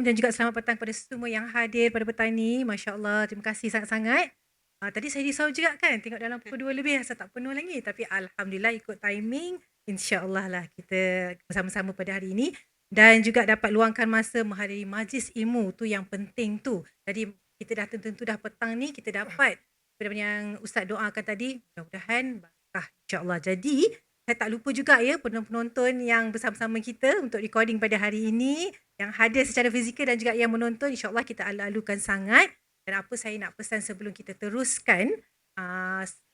dan juga selamat petang kepada semua yang hadir pada petang ni. Masya Allah, terima kasih sangat-sangat. Tadi saya risau juga kan, tengok dalam pukul 2 lebih rasa tak penuh lagi. Tapi Alhamdulillah ikut timing, insyaAllah lah kita bersama-sama pada hari ini. Dan juga dapat luangkan masa menghadiri majlis ilmu, tu yang penting tu. Jadi kita dah tentu dah petang ni, kita dapat seperti yang Ustaz doakan tadi, mudah-mudahan barakah insyaAllah. Jadi, saya tak lupa juga ya penonton yang bersama-sama kita untuk recording pada hari ini, yang hadir secara fizikal dan juga yang menonton, insyaAllah kita alu-alukan sangat. Dan apa saya nak pesan sebelum kita teruskan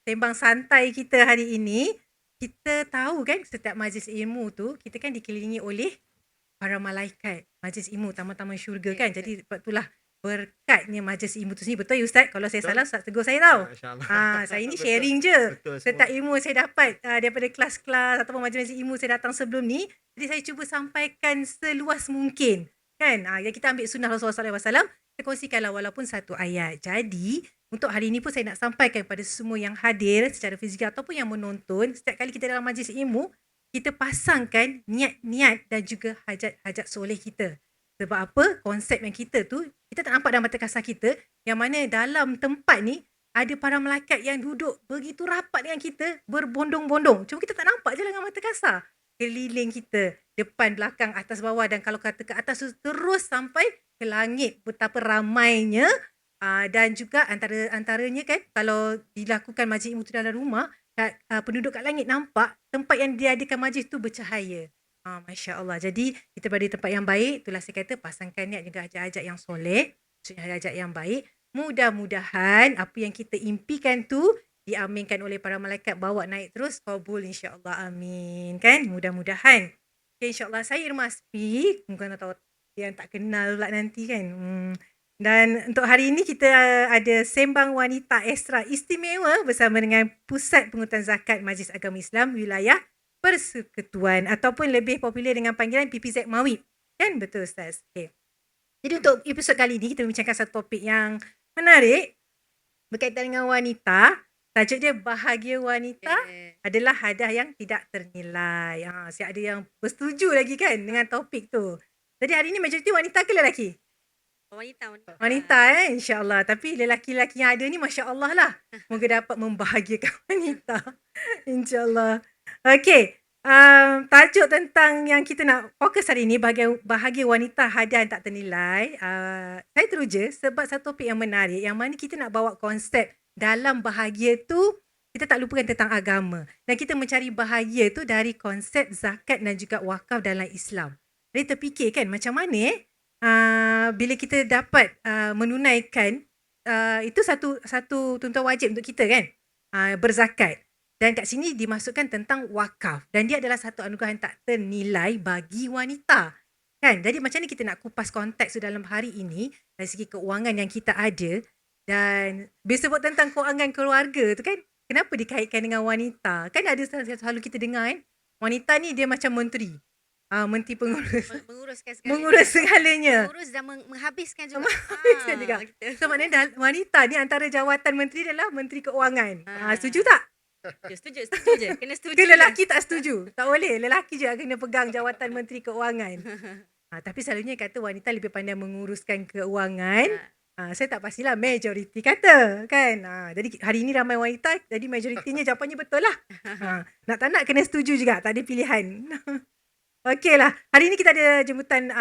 sembang santai kita hari ini, kita tahu kan setiap majlis ilmu tu, kita kan dikelilingi oleh para malaikat, majlis ilmu, taman-taman syurga kan. Jadi sebab itulah berkatnya majlis ilmu tu sendiri. Betul ya Ustaz? Kalau saya salah, Ustaz tegur saya tau. Saya ni sharing je. Setiap ilmu saya dapat daripada kelas-kelas ataupun majlis ilmu saya datang sebelum ni. Jadi saya cuba sampaikan seluas mungkin. Kan? Yang kita ambil sunnah Rasulullah SAW, kita kongsikanlah walaupun satu ayat. Jadi, untuk hari ini pun saya nak sampaikan kepada semua yang hadir secara fizikal ataupun yang menonton, setiap kali kita dalam majlis ilmu, kita pasangkan niat-niat dan juga hajat-hajat soleh kita. Sebab apa? Konsep yang kita tu, kita tak nampak dalam mata kasar kita, yang mana dalam tempat ni, ada para malaikat yang duduk begitu rapat dengan kita, berbondong-bondong. Cuma kita tak nampak je dengan mata kasar. Keliling kita, depan, belakang, atas, bawah, dan kalau kata ke atas terus sampai ke langit. Betapa ramainya. Dan juga antaranya kan, kalau dilakukan majlis ilmu tu dalam rumah, penduduk kat langit nampak tempat yang diadakan majlis tu bercahaya. Masya Allah. Jadi kita berada di tempat yang baik. Itulah saya kata pasangkan niat juga hajat-hajat yang soleh. Maksudnya hajat yang baik. Mudah-mudahan apa yang kita impikan tu diaminkan oleh para malaikat, bawa naik terus. Qabul insyaAllah. Amin. Kan? Mudah-mudahan. Okay, insyaAllah saya Irma Aspi. Mungkin tahu yang tak kenal pula nanti kan. Dan untuk hari ini kita ada sembang wanita ekstra istimewa bersama dengan Pusat Pengurutan Zakat Majlis Agama Islam Wilayah Persekutuan ataupun lebih popular dengan panggilan PPZ Mawib. Kan? Betul Ustaz? Okay. Jadi untuk episod kali ini kita membincangkan satu topik yang menarik berkaitan dengan wanita. Tajuk dia bahagia wanita adalah hadiah yang tidak ternilai. Saya ada yang bersetuju lagi kan dengan topik tu. Jadi hari ini majoriti wanita ke lelaki? Wanita insyaAllah. Tapi lelaki-lelaki yang ada ni Masya Allah lah. Moga dapat membahagiakan wanita. InsyaAllah. Okay. Tajuk tentang yang kita nak fokus hari ini, bahagia wanita hadiah yang tak ternilai. Saya teruja sebab satu topik yang menarik, yang mana kita nak bawa konsep dalam bahagia tu, kita tak lupakan tentang agama. Dan kita mencari bahagia tu dari konsep zakat dan juga wakaf dalam Islam. Jadi terfikir kan macam mana bila kita dapat menunaikan, itu satu tuntut wajib untuk kita kan, berzakat. Dan kat sini dimasukkan tentang wakaf. Dan dia adalah satu anugerah yang tak ternilai bagi wanita. Kan? Jadi macam ni kita nak kupas konteks dalam hari ini dari segi keuangan yang kita ada. Dan bila sebut tentang keuangan keluarga tu kan, kenapa dikaitkan dengan wanita? Kan ada selalu kita dengar kan, wanita ni dia macam menteri. Menteri pengurus. Mengurus segalanya. Mengurus dan menghabiskan juga. Menghabiskan juga. Gitu. So maknanya wanita ni antara jawatan menteri adalah Menteri Keuangan. Setuju tak? Setuju je. Kena setuju. Ke lelaki tak setuju? Tak boleh. Lelaki je kena pegang jawatan Menteri Keuangan. Tapi selalunya kata wanita lebih pandai menguruskan keuangan. Saya tak pastilah majoriti kata kan. Jadi hari ini ramai wanita, jadi majoritinya jawapannya betul lah. Nak tak nak kena setuju juga, tak ada pilihan. Okey lah. Hari ini kita ada jemputan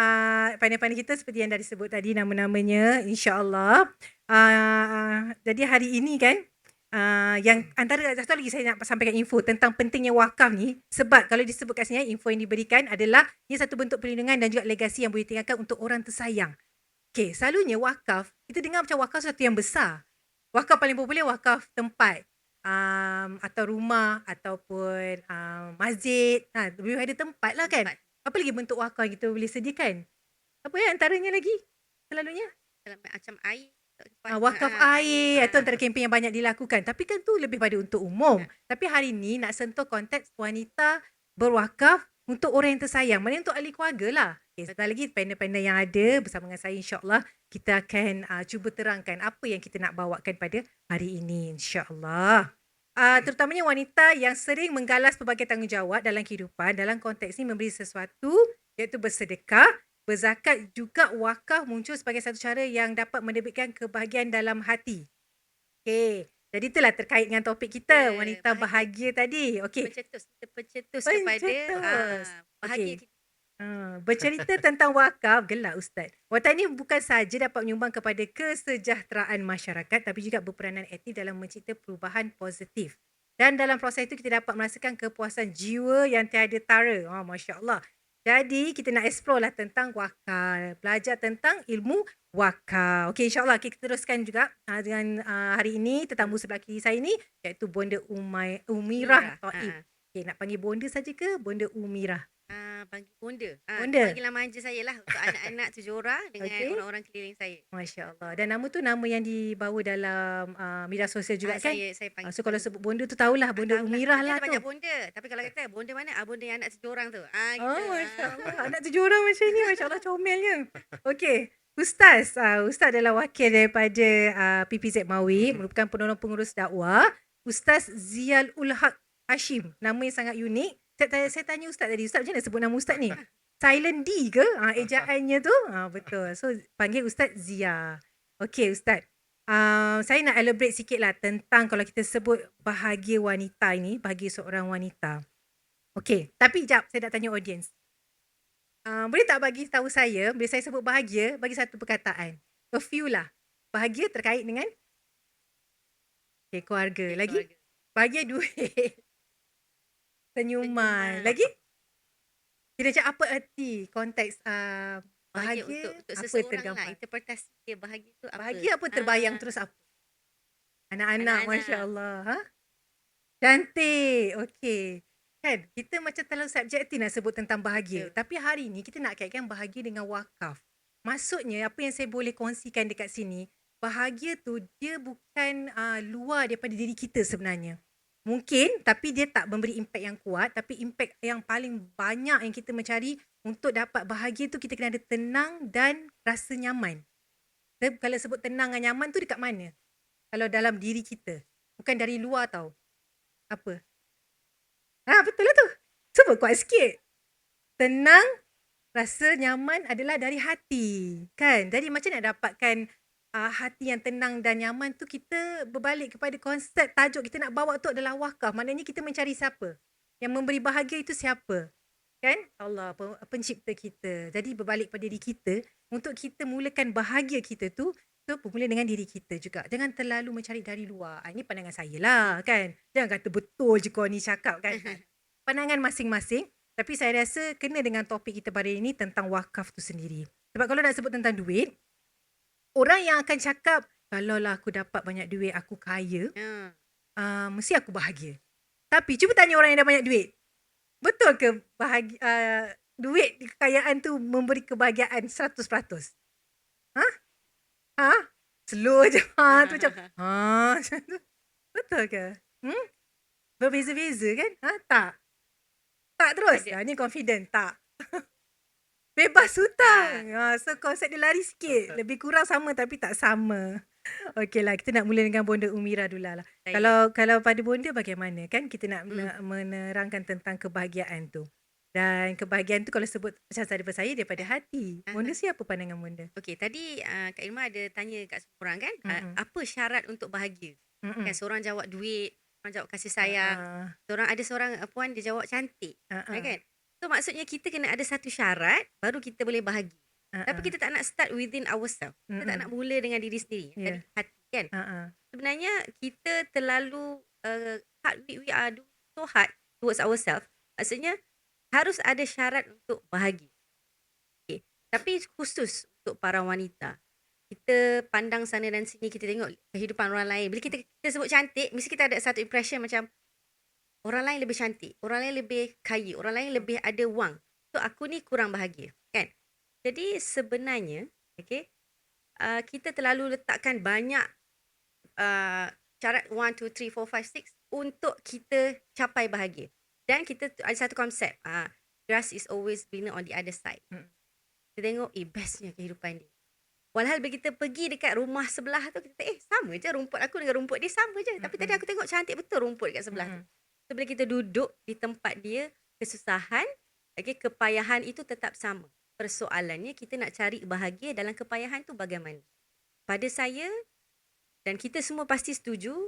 panel-panel kita seperti yang dah disebut tadi nama-namanya, insya-Allah. Jadi hari ini kan, yang antara satu lagi saya nak sampaikan info tentang pentingnya wakaf ni, sebab kalau disebut kat sini info yang diberikan adalah ia satu bentuk perlindungan dan juga legasi yang boleh ditinggalkan untuk orang tersayang. Okey, selalunya wakaf, kita dengar macam wakaf satu yang besar. Wakaf paling popular wakaf tempat, atau rumah ataupun masjid. Lebih ada tempat lah kan. Apa lagi bentuk wakaf yang kita boleh sediakan? Apa ya antaranya lagi selalunya? Macam air. Wakaf air atau antara kempen yang banyak dilakukan. Tapi kan tu lebih pada untuk umum. Tapi hari ni nak sentuh konteks wanita berwakaf untuk orang yang tersayang. Maknanya untuk ahli keluarga lah. Okay, sebentar lagi panel-panel yang ada bersama dengan saya insyaAllah kita akan cuba terangkan apa yang kita nak bawakan pada hari ini insyaAllah. Terutamanya wanita yang sering menggalas pelbagai tanggungjawab dalam kehidupan. Dalam konteks ini memberi sesuatu iaitu bersedekah berzakat juga wakaf muncul sebagai satu cara yang dapat menerbitkan kebahagiaan dalam hati. Okey. Jadi itulah terkait dengan topik kita, wanita bahagia tadi. Okey. Kita pencetus kepada Pencetus. bahagia Okey. kita. Bercerita tentang wakaf, gelak Ustaz. Wanita ini bukan sahaja dapat menyumbang kepada kesejahteraan masyarakat tapi juga berperanan aktif dalam mencipta perubahan positif. Dan dalam proses itu kita dapat merasakan kepuasan jiwa yang tiada tara. Masya Allah. Jadi kita nak explore lah tentang wakaf. Belajar tentang ilmu wakaf. Okey, insyaAllah kita teruskan juga dengan hari ini tetamu sebelah kiri saya ni iaitu Bonda Umirah Taib. Okey, nak panggil Bonda saja ke Bonda Umirah? Panggil bonda. Bonda. Panggilan manja saya lah untuk anak-anak 7 orang dengan orang-orang keliling saya. Masya Allah. Dan nama tu nama yang dibawa dalam media sosial juga kan? Saya panggil. So kalau sebut bonda tu tahulah Bonda Umirah lah tu. Banyak bonda. Tapi kalau kata bonda mana? Bonda yang anak 7 orang tu. Gitu. Masya Allah. Anak 7 orang macam ni. Masya Allah comelnya. Okey. Ustaz. Ustaz adalah wakil daripada PPZ Mawi. Merupakan penolong pengurus dakwah. Ustaz Zial Ul Haq Hashim. Nama yang sangat unik. Saya tanya Ustaz tadi. Ustaz macam mana sebut nama Ustaz ni? Silent D ke? Ejaannya tu? Betul. So panggil Ustaz Zia. Okey Ustaz. Saya nak elaborate sikit lah tentang kalau kita sebut bahagia wanita ini. Bahagia seorang wanita. Okey. Tapi jap saya nak tanya audience. Boleh tak bagi tahu saya, bila saya sebut bahagia, bagi satu perkataan. A few lah. Bahagia terkait dengan? Keluarga. Lagi? Keluarga. Bahagia duit. Senyuman. Lagi? Kita cakap apa erti konteks bahagia untuk apa seseorang tergambar? lah. Interpretasi dia bahagia tu apa? Bahagia apa terbayang terus apa? Anak-anak, Anak-anak. Masya Allah. Cantik. Okey. Kan, kita macam terlalu subjektif nak sebut tentang bahagia. Tapi hari ni kita nak kaitkan bahagia dengan wakaf. Maksudnya apa yang saya boleh kongsikan dekat sini, bahagia tu dia bukan luar daripada diri kita sebenarnya. Mungkin tapi dia tak memberi impak yang kuat, tapi impak yang paling banyak yang kita mencari untuk dapat bahagia tu kita kena ada tenang dan rasa nyaman. Kalau sebut tenang dan nyaman tu dekat mana? Kalau dalam diri kita. Bukan dari luar tau. Apa? Betul lah tu. Cuba kuat sikit. Tenang, rasa nyaman adalah dari hati. Kan? Jadi macam nak dapatkan hati yang tenang dan nyaman tu kita berbalik kepada konsep tajuk kita nak bawa tu adalah wakaf. Maknanya kita mencari siapa? Yang memberi bahagia itu siapa? Kan? Allah, pencipta kita. Jadi berbalik pada diri kita untuk kita mulakan bahagia kita tu bermula dengan diri kita juga. Jangan terlalu mencari dari luar. Ini pandangan saya lah kan. Jangan kata betul je kau ni cakap kan. Pandangan masing-masing. Tapi saya rasa kena dengan topik kita pada ini tentang wakaf tu sendiri. Sebab kalau nak sebut tentang duit, orang yang akan cakap, kalau lah aku dapat banyak duit, aku kaya, mesti aku bahagia. Tapi cuba tanya orang yang dah banyak duit. Betul ke duit kekayaan tu memberi kebahagiaan 100%? Slow je. Tu macam, macam tu. Betul ke? Berbeza-beza kan? Tak terus. Ni confident. Tak. Bebas hutang. So konsep dia lari sikit. Lebih kurang sama tapi tak sama. Okey lah, kita nak mula dengan Bonda Umirah dulu lah. Kalau pada Bonda bagaimana kan kita nak menerangkan tentang kebahagiaan tu. Dan kebahagiaan tu kalau sebut macam daripada saya daripada hati. Bonda siapa pandangan Bonda? Okey, tadi Kak Irma ada tanya kat semua orang kan, apa syarat untuk bahagia? Kan seorang jawab duit, orang jawab kasih sayang. Ada seorang puan dia jawab cantik. Kan? So maksudnya kita kena ada satu syarat baru kita boleh bahagia. Tapi kita tak nak start within ourselves. Kita tak nak mula dengan diri sendiri. Dari hati kan. Sebenarnya kita terlalu we are so hard towards ourselves. Maksudnya harus ada syarat untuk bahagia. Okay. Tapi khusus untuk para wanita. Kita pandang sana dan sini, kita tengok kehidupan orang lain. Bila kita sebut cantik, mesti kita ada satu impression macam orang lain lebih cantik, orang lain lebih kaya, orang lain lebih ada wang. So aku ni kurang bahagia, kan? Jadi sebenarnya, okay, kita terlalu letakkan banyak syarat 1, 2, 3, 4, 5, 6 untuk kita capai bahagia. Dan kita ada satu konsep, grass is always greener on the other side. Kita tengok, bestnya kehidupan dia. Walhal bila kita pergi dekat rumah sebelah tu, kita sama je rumput aku dengan rumput dia, sama je. Tapi tadi aku tengok cantik betul rumput dekat sebelah tu. So bila kita duduk di tempat dia, kesusahan, kepayahan itu tetap sama. persoalannya kita nak cari bahagia dalam kepayahan tu bagaimana. Pada saya dan kita semua pasti setuju,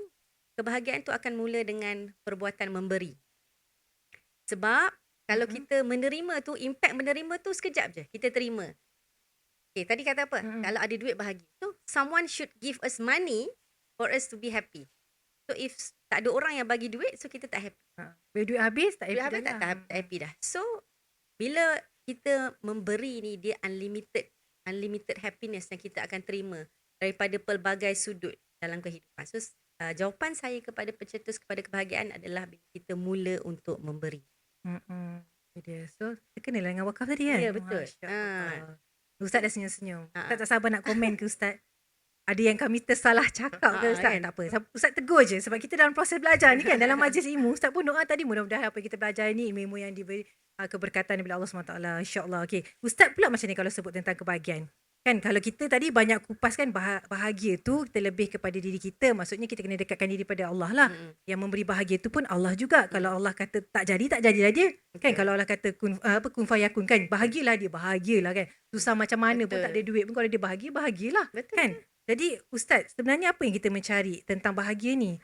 kebahagiaan tu akan mula dengan perbuatan memberi. Sebab kalau kita menerima tu, impact menerima tu sekejap je, kita terima. Okay, tadi kata apa? Kalau ada duit bahagia. So, someone should give us money for us to be happy. So, if tak ada orang yang bagi duit, so kita tak happy. Bila duit habis, tak happy Duit habis dah. tak happy dah. So, bila kita memberi ni, dia unlimited happiness yang kita akan terima daripada pelbagai sudut dalam kehidupan. So, jawapan saya kepada pencetus kepada kebahagiaan adalah bila kita mula untuk memberi. Dia. So, kita kenalah dengan wakaf tadi kan? Ya, betul. Ustaz dah senyum-senyum. Ustaz tak sabar nak komen ke Ustaz? Ada yang kami tersalah cakap ke Ustaz? Kan? Tak apa. Ustaz tegur je. Sebab kita dalam proses belajar ni kan. Dalam majlis ilmu. Ustaz pun doa tadi mudah-mudahan apa yang kita belajar ni ilmu yang diberi keberkatan daripada Allah SWT. InsyaAllah. Okay. Ustaz pula macam ni kalau sebut tentang kebahagiaan. Kan kalau kita tadi banyak kupas kan bahagia tu kita lebih kepada diri kita. Maksudnya kita kena dekatkan diri pada Allah lah. Yang memberi bahagia tu pun Allah juga. Kalau Allah kata tak jadilah dia. Kan kalau Allah kata kun fayakun kan. Bahagialah kan. Susah macam mana pun tak ada duit pun kalau dia bahagialah. Kan. Jadi Ustaz sebenarnya apa yang kita mencari tentang bahagia ni?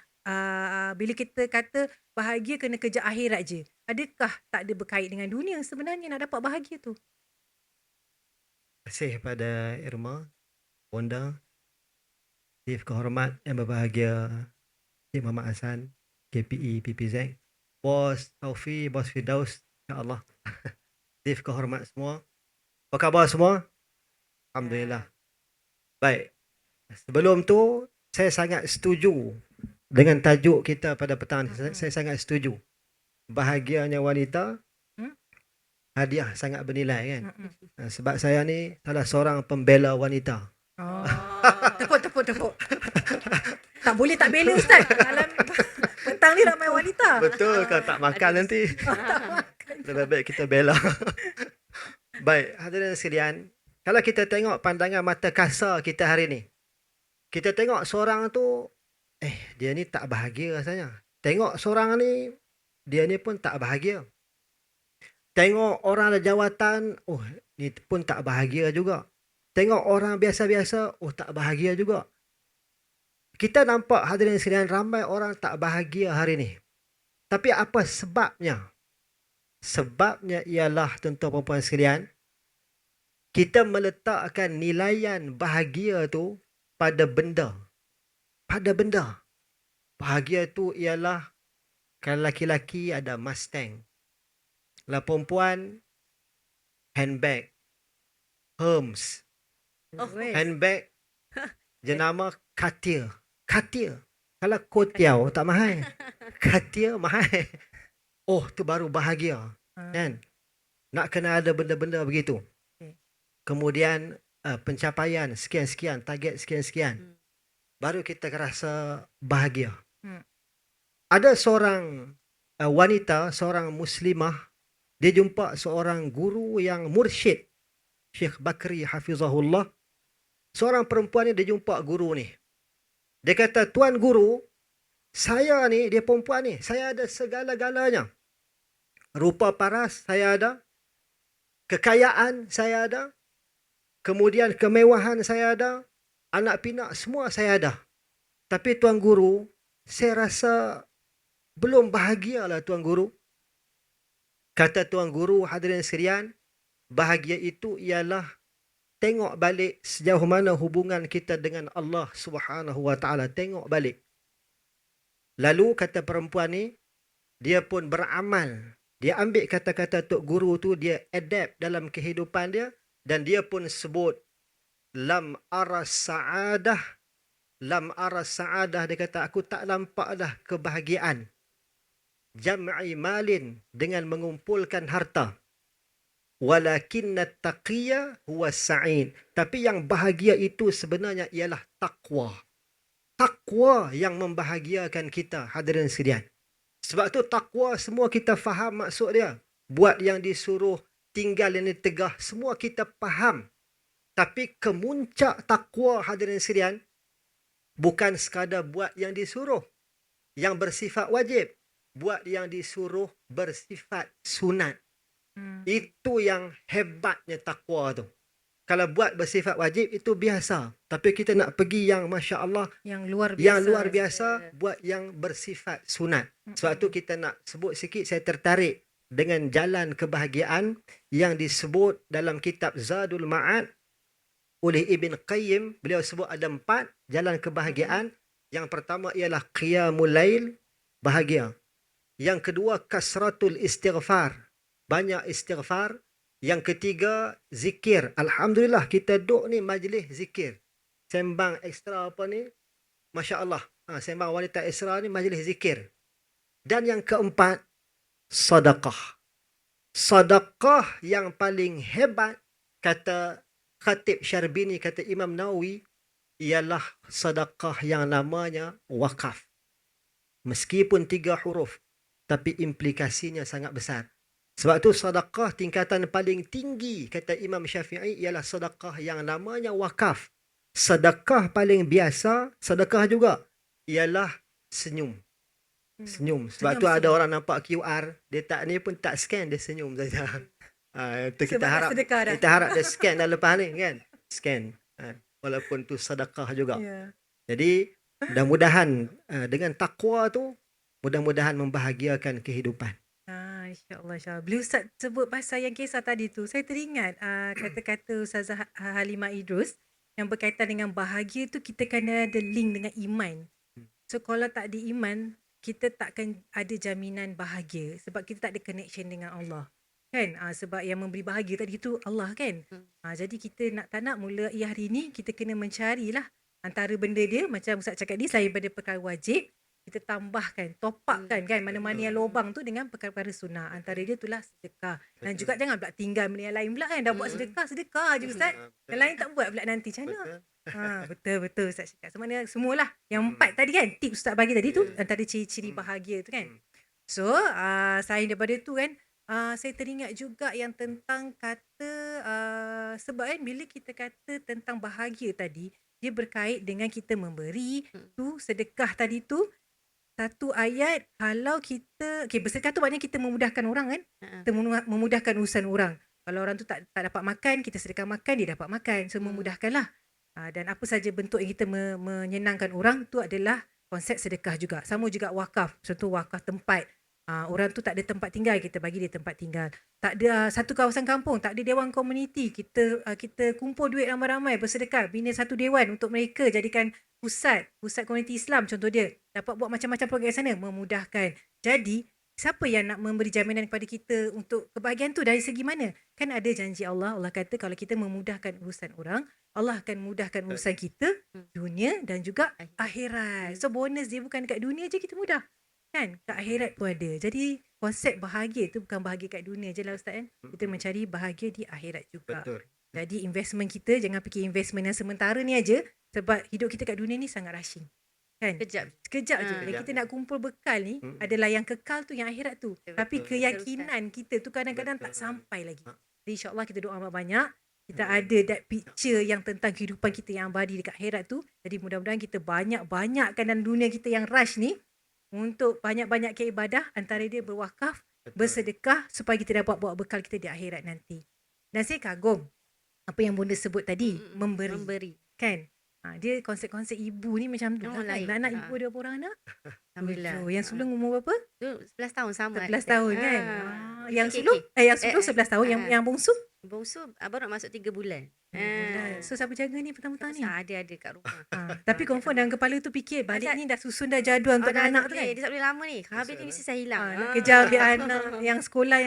Bila kita kata bahagia kena kejar akhirat je. Adakah tak ada berkait dengan dunia sebenarnya nak dapat bahagia tu? Terima kasih kepada Irma, Bonda, Chief Kehormat yang berbahagia, Cik Muhammad Hassan, KPE, PPZ, Bos Taufi, Bos Firdaus, insyaAllah. Chief Kehormat semua. Apa khabar semua? Alhamdulillah. Baik. Sebelum tu, saya sangat setuju dengan tajuk kita pada petang ni. Saya sangat setuju. Bahagianya wanita, hadiah sangat bernilai kan. Sebab saya ni salah seorang pembela wanita. Tepuk. Tak boleh tak bela Ustaz. Dalam petang ni ramai wanita. Betul, kalau tak makan nanti. Lebih baik kita bela. Baik, hadirin sekalian. Kalau kita tengok pandangan mata kasar kita hari ni. Kita tengok seorang tu, dia ni tak bahagia rasanya. Tengok seorang ni, dia ni pun tak bahagia. Tengok orang ada jawatan, ni pun tak bahagia juga. Tengok orang biasa-biasa, tak bahagia juga. Kita nampak hadirin sekalian ramai orang tak bahagia hari ni. Tapi apa sebabnya? Sebabnya ialah tuan-tuan puan-puan sekalian, kita meletakkan nilaian bahagia tu pada benda. Pada benda. Bahagia tu ialah kalau laki-laki ada Mustang. Kalau perempuan, handbag, Hermes. Handbag, jenama Cartier. Kalau kotiau tak mahal. Cartier mahal. Tu baru bahagia. Kan? Nak kena ada benda-benda begitu. Kemudian pencapaian sekian-sekian, target sekian-sekian. Baru kita rasa bahagia. Ada seorang wanita, seorang muslimah, dia jumpa seorang guru yang mursyid, Syekh Bakri Hafizahullah. Seorang perempuan ni dia jumpa guru ni. Dia kata, "Tuan guru, saya ni, dia perempuan ni, saya ada segala-galanya. Rupa paras saya ada, kekayaan saya ada, kemudian kemewahan saya ada, anak pinak semua saya ada. Tapi Tuan Guru, saya rasa belum bahagialah Tuan Guru." Kata Tuan Guru, hadirin sekalian, bahagia itu ialah tengok balik sejauh mana hubungan kita dengan Allah Subhanahu Wa Taala. Tengok balik. Lalu kata perempuan ni, dia pun beramal. Dia ambil kata-kata Tok Guru tu, dia adapt dalam kehidupan dia, dan dia pun sebut lam ara sa'adah. Dia kata, aku tak nampak dah kebahagiaan. Jam'i malin, dengan mengumpulkan harta. Walakinna taqiyya huwa sa'id. Tapi yang bahagia itu sebenarnya ialah taqwa. Taqwa yang membahagiakan kita, hadirin sekalian. Sebab tu taqwa semua kita faham maksud dia. Buat yang disuruh, tinggal yang ditegah, semua kita faham. Tapi kemuncak taqwa, hadirin sekalian, bukan sekadar buat yang disuruh, yang bersifat wajib. Buat yang disuruh bersifat sunat. Itu yang hebatnya takwa tu. Kalau buat bersifat wajib itu biasa. Tapi kita nak pergi yang Masya Allah, Yang luar yang biasa. luar biasa, buat yang bersifat sunat. Sebab tu kita nak sebut sikit, saya tertarik dengan jalan kebahagiaan yang disebut dalam kitab Zadul Ma'ad oleh Ibn Qayyim. Beliau sebut ada 4 jalan kebahagiaan. Yang pertama ialah qiyamul lail, bahagia. Yang kedua kasratul istighfar, banyak istighfar. Yang ketiga zikir. Alhamdulillah kita duduk ni majlis zikir. Sembang ekstra apa ni? Masya Allah. Sembang wanita ekstra ni majlis zikir. Dan yang keempat sedekah. Sedekah yang paling hebat, kata Khatib Syarbini, kata Imam Nawawi, ialah sedekah yang namanya wakaf. Meskipun 3 huruf, tapi implikasinya sangat besar. Sebab tu sedekah tingkatan paling tinggi, kata Imam Syafi'i, ialah sedekah yang namanya wakaf. Sedekah paling biasa, sedekah juga, ialah senyum. Senyum. Sebab tu ada orang nampak QR, dia tak ni pun tak scan, dia senyum saja. Itu kita harap dia scan dah lepas ni kan. Scan. Walaupun tu sedekah juga. Jadi mudah-mudahan dengan takwa tu, mudah-mudahan membahagiakan kehidupan. InsyaAllah, insyaAllah. Bila Ustaz sebut pasal yang kisah tadi tu, saya teringat kata-kata Ustazah Halimah Idrus yang berkaitan dengan bahagia tu, kita kena ada link dengan iman. So kalau tak ada iman, kita takkan ada jaminan bahagia sebab kita tak ada connection dengan Allah. Kan? Sebab yang memberi bahagia tadi tu Allah kan? Jadi kita tak nak mula hari ni, kita kena mencarilah antara benda dia, macam Ustaz cakap ni, selain daripada perkara wajib, kita tambahkan, top up kan, mana-mana yang lubang tu dengan perkara-perkara sunnah. Antara dia itulah sedekah. Dan juga jangan pula tinggal benda yang lain pula kan. Dah buat sedekah je Ustaz. Yang lain tak buat pula nanti. Macam mana? Betul Ustaz cakap. Sebenarnya semualah. Yang 4 tadi kan, tips Ustaz bagi tadi tu, antara ciri-ciri bahagia tu kan. So, selain daripada tu kan, saya teringat juga yang tentang kata, sebab kan bila kita kata tentang bahagia tadi, dia berkait dengan kita memberi tu, sedekah tadi tu. Satu ayat, kalau kita bersedekah tu maknanya kita memudahkan orang kan, kita memudahkan urusan orang. Kalau orang tu tak dapat makan, kita sedekah makan, dia dapat makan. So memudahkanlah. Dan apa saja bentuk yang kita menyenangkan orang tu adalah konsep sedekah juga. Sama juga wakaf. Contoh wakaf tempat. Orang tu tak ada tempat tinggal, kita bagi dia tempat tinggal. Tak ada satu kawasan kampung, tak ada dewan komuniti, kita kumpul duit ramai-ramai, bersedekah, bina satu dewan untuk mereka, jadikan pusat komuniti Islam contoh dia. Dapat buat macam-macam program sana, memudahkan. Jadi siapa yang nak memberi jaminan kepada kita untuk kebahagiaan tu dari segi mana? Kan ada janji Allah. Allah kata kalau kita memudahkan urusan orang, Allah akan mudahkan urusan kita, dunia dan juga akhirat. So bonus dia bukan dekat dunia je kita mudah. Kan? Kat akhirat pun ada. Jadi konsep bahagia tu bukan bahagia kat dunia je lah Ustaz kan. Kita mencari bahagia di akhirat juga. Betul. Jadi investment kita jangan fikir investment yang sementara ni aja. Sebab hidup kita kat dunia ni sangat rushing. Kan? Sekejap je. Yang kita nak kumpul bekal ni adalah yang kekal tu, yang akhirat tu. Tapi keyakinan kita tu kadang-kadang tak sampai lagi. Jadi insyaAllah kita doa banyak. Kita ada that picture yang tentang kehidupan kita yang abadi dekat akhirat tu. Jadi mudah-mudahan kita banyak-banyakkan dalam dunia kita yang rush ni untuk banyak-banyak ke ibadah, antara dia berwakaf, bersedekah supaya kita dapat bawa bekal kita di akhirat nanti. Dan saya kagum apa yang Bunda sebut tadi, memberi. Kan? Dia konsep-konsep ibu ni macam tu. Anak ibu ada berapa orang anak? Alhamdulillah. Yang sulung umur berapa? 11 tahun sama. 11 tahun kan? Yang sulung? Yang sulung 11 tahun. Yang bongsu? Bongsu baru nak masuk 3 bulan. So siapa jaga ni petang-petang ni? Ada kat rumah. Tapi confirm dalam kepala tu fikir balik ni dah susun dah jadual untuk anak tu kan? Dia tak boleh lama ni. Habis ni mesti saya hilang. Nak kejar ambil anak yang sekolah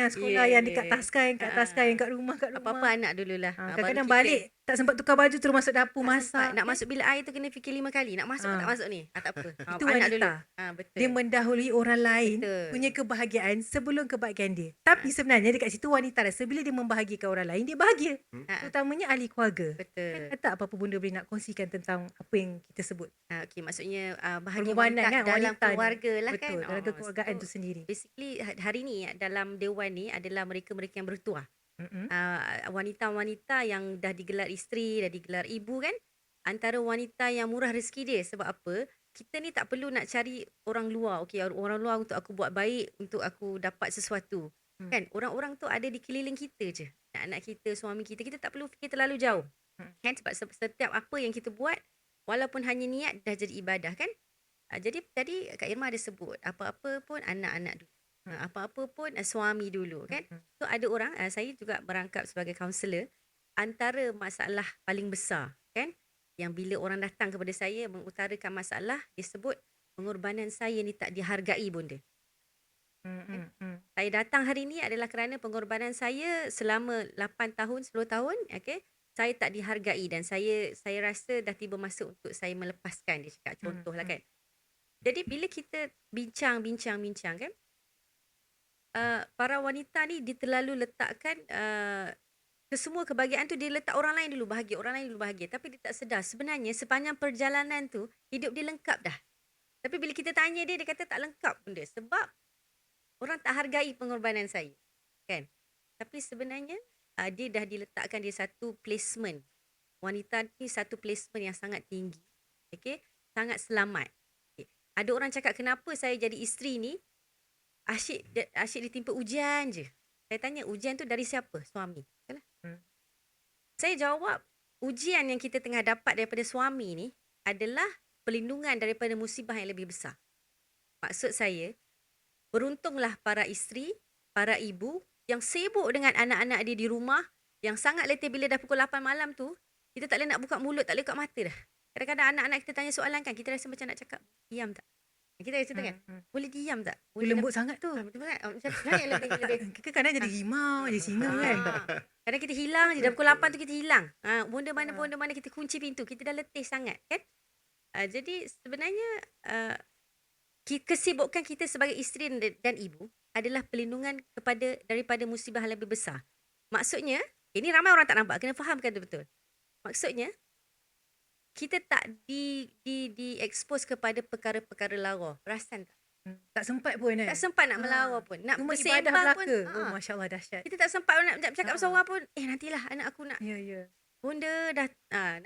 yang dekat Taskan, yang kat rumah. Apa-apa anak dululah. Kadang-kadang balik tak sempat tukar baju terus masuk dapur masak. Nak masuk bilik air tu kena fikir 5 kali. Nak masuk tak masuk ni? Tak apa. Itu wanita. Betul. Dia mendahului orang lain punya kebahagiaan sebelum kebahagiaan dia. Tapi sebenarnya dekat situ wanita rasa bila dia membahagiakan orang lain, dia bahagia. Terutamanya ahli keluarga. Betul. Kan tak apa-apa Bunda boleh nak kongsikan tentang apa yang kita sebut. Okey, maksudnya bahagia wanita kan, dalam keluarga lah kan. Betul, dalam kekeluargaan tu sendiri. Basically hari ni dalam dewan ni adalah mereka-mereka yang bertuah. Wanita-wanita yang dah digelar isteri, dah digelar ibu kan. Antara wanita yang murah rezeki dia. Sebab apa? Kita ni tak perlu nak cari orang luar. Okey, orang luar untuk aku buat baik, untuk aku dapat sesuatu. Kan orang-orang tu ada di keliling kita je. Anak-anak kita, suami kita, kita tak perlu fikir terlalu jauh. Kan sebab setiap apa yang kita buat walaupun hanya niat dah jadi ibadah kan. Jadi tadi Kak Irma ada sebut apa-apa pun anak-anak dulu. Apa-apa pun suami dulu kan. So ada orang, saya juga berangkap sebagai kaunselor, antara masalah paling besar kan yang bila orang datang kepada saya mengutarakan masalah, dia sebut pengorbanan saya ni tak dihargai bonda. Saya datang hari ni adalah kerana pengorbanan saya selama 8 tahun, 10 tahun, okay, saya tak dihargai dan saya rasa dah tiba masa untuk saya melepaskan, dia cakap contohlah kan. Jadi bila kita bincang kan, para wanita ni dia terlalu letakkan kesemua kebahagiaan tu dia letak orang lain dulu bahagia, tapi dia tak sedar sebenarnya sepanjang perjalanan tu hidup dia lengkap dah. Tapi bila kita tanya dia kata tak lengkap pun dia, sebab orang tak hargai pengorbanan saya kan. Tapi sebenarnya dia dah diletakkan dia satu placement. Wanita ni satu placement yang sangat tinggi. Okay? Sangat selamat. Okay. Ada orang cakap kenapa saya jadi isteri ni asyik ditimpa ujian je. Saya tanya ujian tu dari siapa? Suami. Betul? Saya jawab ujian yang kita tengah dapat daripada suami ni adalah perlindungan daripada musibah yang lebih besar. Maksud saya, beruntunglah para isteri, para ibu yang sibuk dengan anak-anak dia di rumah, yang sangat letih bila dah pukul 8 malam tu, kita tak boleh nak buka mulut, tak boleh buka mata dah. Kadang-kadang anak-anak kita tanya soalan kan, kita rasa macam nak cakap, diam tak? Kita rasa kan, boleh diam tak? Boleh lembut sangat tu. Betul kan? Macam lebih. Kita kadang jadi rimau, jadi singa kan. Kadang kita hilang je, dah pukul 8 tu kita hilang. Bonda mana kita kunci pintu, kita dah letih sangat kan. Jadi sebenarnya kesibukan kita sebagai isteri dan ibu adalah perlindungan daripada musibah yang lebih besar. Maksudnya, ini ramai orang tak nampak, kena fahamkan tu betul. Maksudnya, kita tak di-expose kepada perkara-perkara lara. Perasan tak? Tak sempat pun kan? Tak sempat nak melara pun. Nak cuma bersembang ibadah pun. belaka. Oh, Masya Allah, dahsyat. Kita tak sempat nak bercakap pasal orang pun. Nantilah anak aku nak. Ya. Bonda dah.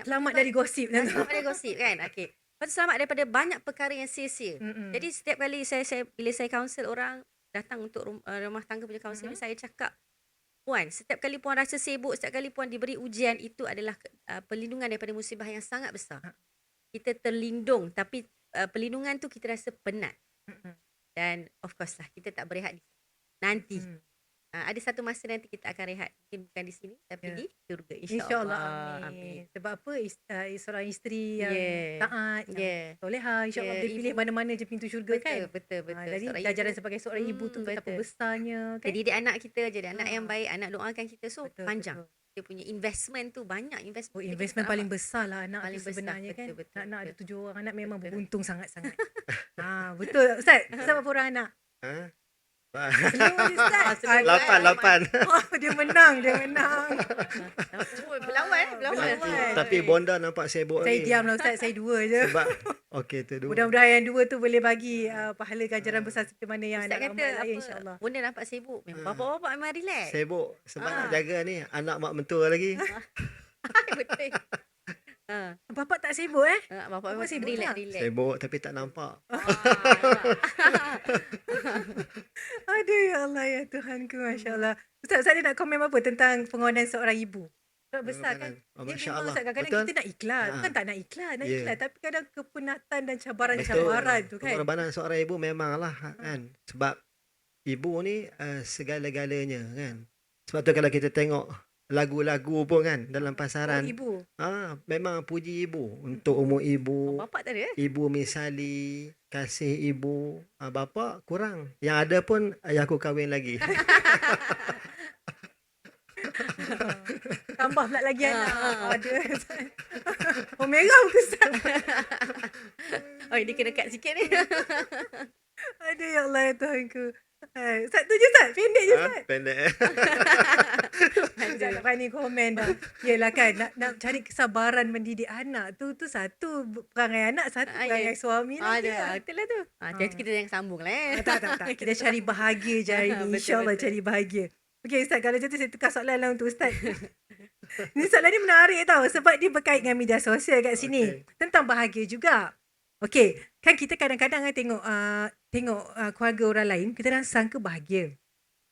Selamat dari gosip. Selamat dari gosip kan? Okay. Lepas tu selamat daripada banyak perkara yang sia-sia. Jadi setiap kali bila saya counsel orang datang untuk rumah tangga punya kaunseling, saya cakap, Puan, setiap kali Puan rasa sibuk, setiap kali Puan diberi ujian, itu adalah perlindungan daripada musibah yang sangat besar. Kita terlindung, tapi perlindungan tu kita rasa penat. Dan of course lah, kita tak berehat nanti. Ada satu masa nanti kita akan rehat. Mungkin bukan di sini, tapi di syurga. InsyaAllah. Amin. Sebab apa? Seorang isteri yang taat, yang solehah. InsyaAllah dia pilih mana-mana je pintu syurga kan? Betul. Jadi ajaran sebagai seorang ibu tu betapa besarnya. Kan? Jadi dia anak kita, jadi anak yang baik, anak doakan kita. So panjang. Betul. Dia punya investment tu banyak. Investment paling besar lah anak paling tu sebenarnya kan. Betul. Anak ada 7 orang anak memang beruntung sangat-sangat. Betul. Ustaz, berapa orang anak? Ustaz. 8. Dia menang. Berlawan. Tapi Bonda nampak sibuk Saya ni. diam lah Ustaz, saya 2 je. Sebab okey tu 2. Mudah-mudahan yang 2 tu boleh bagi pahala ganjaran besar seperti mana yang Ustaz anak kata ramai apa? insya-Allah. Bonda nampak sibuk. Bapak-bapak memang relax. Sibuk sebab nak jaga ni anak mak mentua lagi. Betul. Bapak tak sibuk Bapak memang sibuk relax. Sibuk tapi tak nampak. Aduh ya Allah ya Tuhanku, masya-Allah. Ustaz ada nak komen apa tentang pengorbanan seorang ibu? Sebab besar kan. Masya-Allah. Ustaz kadang-kadang kita nak ikhlas, bukan tak nak ikhlas, ikhlas, tapi kadang kepenatan dan cabaran-cabaran tu kan. Pengorbanan seorang ibu memanglah kan. Sebab ibu ni segala-galanya kan. Sebab tu kalau kita tengok lagu-lagu pun kan dalam pasaran. Ibu. Memang puji ibu untuk umur ibu. Bapak tak ada. Ibu misali, kasih ibu. Bapa kurang. Yang ada pun ayahku kahwin lagi. Tambah pula lagi anak. Ada. Oh merah muka Ustaz. Dia kena cut sikit ni. Aduh ya Allah ya Tuhanku. Ustaz tu je Ustaz. Pendek je Ustaz. Pendek. Ustaz nak berani komen dah. Yelah kan. Nak cari kesabaran mendidik anak tu satu perangai anak, satu perangai suami lagi. Betul lah tu. Jadi kita jangan sambung lah. Tak. Kita cari bahagia je hari ni. InsyaAllah cari bahagia. Okey Ustaz, kalau macam tu saya tukar soalan lah untuk Ustaz. Ni soalan ni menarik tau. Sebab dia berkait dengan media sosial kat sini. Tentang bahagia juga. Okey, kan kita kadang-kadang tengok keluarga orang lain, kita dah sangka bahagia.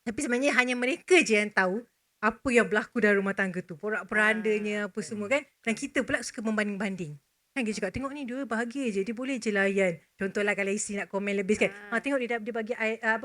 Tapi sebenarnya hanya mereka je yang tahu apa yang berlaku dalam rumah tangga tu. Porak-porandanya apa semua kan. Dan kita pula suka membanding-banding. Kan kita cakap, tengok ni dia bahagia je. Dia boleh je layan. Contohlah kalau isteri nak komen lebih kan. Tengok dia bagi